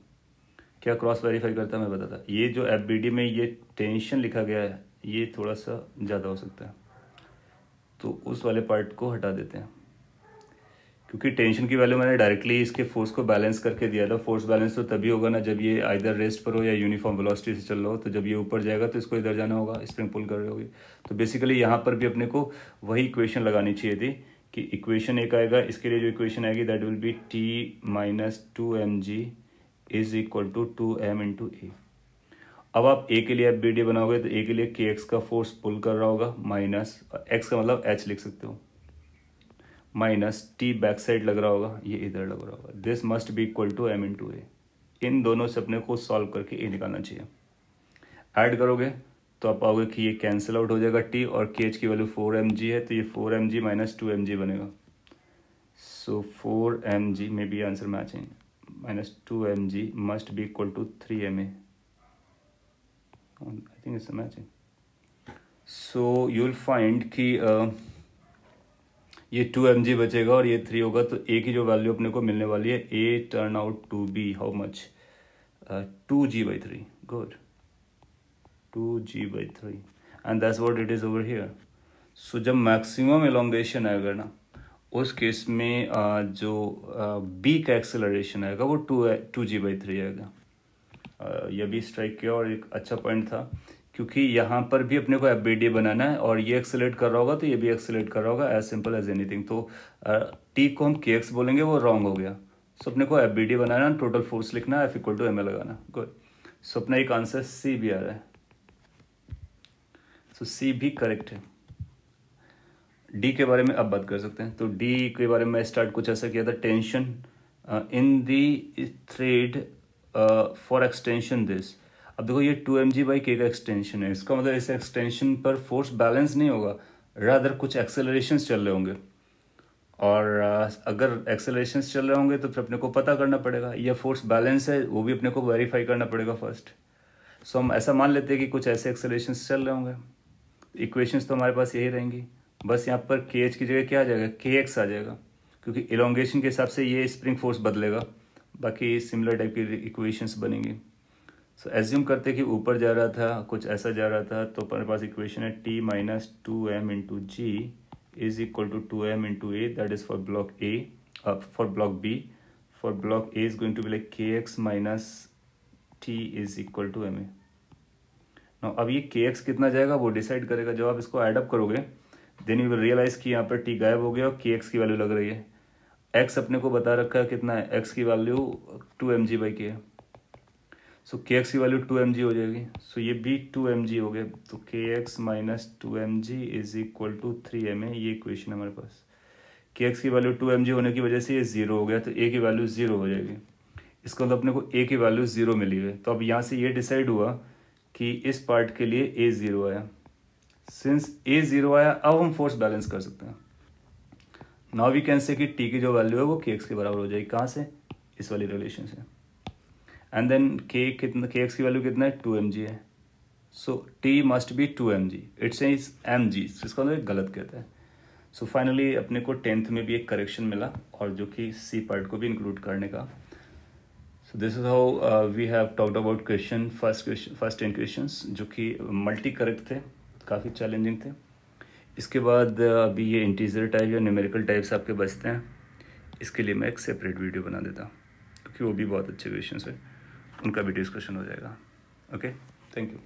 क्या क्रॉस वेरीफाई करता मैं बताता। ये जो एफबीडी में ये टेंशन लिखा गया है ये थोड़ा सा ज़्यादा हो सकता है, तो उस वाले पार्ट को हटा देते हैं, क्योंकि टेंशन की वैल्यू मैंने डायरेक्टली इसके फोर्स को बैलेंस करके दिया था। फोर्स बैलेंस तो तभी होगा ना जब ये आइदर रेस्ट पर हो या यूनिफॉर्म वेलोसिटी से चल रहा हो। तो जब ये ऊपर जाएगा तो इसको इधर जाना होगा, स्प्रिंग पुल कर रही होगी। तो बेसिकली यहाँ पर भी अपने को वही इक्वेशन लगानी चाहिए थी कि इक्वेशन एक आएगा, इसके लिए जो इक्वेशन आएगी that will be T minus 2mg is equal to 2m into A. अब आप ए के लिए एफ बी डी बनाओगे तो ए के लिए के एक्स का फोर्स पुल कर रहा होगा, माइनस एक्स का मतलब एच लिख सकते हो, माइनस टी बैक साइड लग रहा होगा, ये इधर लग रहा होगा। This must be equal to M into A. इन दोनों से अपने को सॉल्व करके ए निकालना चाहिए। ऐड करोगे तो आप पाओगे कि ये कैंसिल आउट हो जाएगा टी, और के एच की वैल्यू 4mg है तो ये 4mg माइनस 2mg बनेगा। सो 4mg में भी answer matching, minus 2mg must be equal to 3ma। I think it's matching. So you will find कि ये 2mg बचेगा और ये 3 होगा, तो ए की जो वैल्यू अपने को मिलने वाली है, A turn out to be how much? 2g/3। Good, 2g/3 and that's what it is over here. So जब मैक्सिमम एलोंगेशन आएगा ना उस केस में जो बी का एक्सेलरेशन आएगा वो 2g/3 आएगा। यह भी स्ट्राइक किया और एक अच्छा पॉइंट था, क्योंकि यहाँ पर भी अपने को एफबीडी बनाना है और ये एक्सेलेरेट कर रहा होगा तो ये भी एक्सेलेरेट कर रहा होगा, एज सिंपल एज एनीथिंग। तो टी को हम के एक्स बोलेंगे, वो रॉन्ग हो गया। सो अपने को एफबीडी बनाना, टोटल फोर्स लिखना, F equal to M A लगाना। गुड। सो अपना एक आंसर सी भी आ रहा है, सो सी भी करेक्ट है। डी के बारे में अब बात कर सकते हैं। तो डी के बारे में स्टार्ट कुछ ऐसा किया था, tension in the thread for extension this. अब देखो ये 2mg/k का एक्सटेंशन है, इसका मतलब इस एक्सटेंशन पर फोर्स बैलेंस नहीं होगा, रादर कुछ एक्सेलरेशंस चल रहे होंगे। और अगर एक्सेलरेशंस चल रहे होंगे तो फिर अपने को पता करना पड़ेगा ये फोर्स बैलेंस है, वो भी अपने को वेरीफाई करना पड़ेगा फर्स्ट। सो हम ऐसा मान लेते हैं कि कुछ ऐसे एक्सेलरेशंस चल रहे होंगे, इक्वेशंस तो हमारे पास यही रहेंगी। बस यहाँ पर के एच की जगह क्या आ जाएगा? के एक्स आ जाएगा, क्योंकि इलोंगेशन के हिसाब से ये स्प्रिंग फोर्स बदलेगा। बाकी सिमिलर टाइप की इक्वेशंस बनेंगी। सो एज्यूम करते हैं कि ऊपर जा रहा था, कुछ ऐसा जा रहा था, तो हमारे पास इक्वेशन है T minus 2m into G is equal to 2m into A, that is for block A. For block B, for block A is going to be like K X minus T is equal to M A. Now अब ये के x कितना जाएगा वो decide करेगा। जब आप इसको एडअप करोगे देन यू विल रियलाइज कि यहाँ पर टी गायब हो गया और के एक्स की वैल्यू लग रही है। एक्स अपने को बता रखा है कितना है, एक्स की वैल्यू 2mg/k है। सो के एक्स की वैल्यू 2mg हो जाएगी। सो ये भी 2mg हो गया, तो K X minus 2mg is equal to 3ma। ये इक्वेशन है हमारे पास। के एक्स की वैल्यू 2mg होने की वजह से ये 0 हो गया, तो ए की वैल्यू 0 हो जाएगी। इसका मतलब अपने को ए की वैल्यू 0 मिली है। तो अब यहाँ से ये डिसाइड हुआ कि इस पार्ट के लिए ए 0 आया। सिंस ए 0 आया, अब हम फोर्स बैलेंस कर सकते हैं। नाउ वी कैन से कि टी की जो वैल्यू है वो के एक्स के बराबर हो जाएगी। कहाँ से? इस वाली रिलेशन से। एंड देन के एक्स की वैल्यू कितना है? 2mg है। So T must be 2mg, it's mg, इसका मतलब गलत कहता है। सो फाइनली अपने को 10th में भी एक करेक्शन मिला, और जो कि सी पार्ट को भी इंक्लूड करने का। So this is how we have talked about question, first 10 questions, जो कि मल्टी करेक्ट थे, काफ़ी चैलेंजिंग थे। इसके बाद अभी ये इंटीजर टाइप या न्यूमेरिकल टाइप्स आपके बचते हैं, इसके लिए मैं एक सेपरेट वीडियो बना देता, क्योंकि वो भी बहुत अच्छे क्वेश्चंस है, उनका भी डिस्कशन हो जाएगा। Okay, thank you.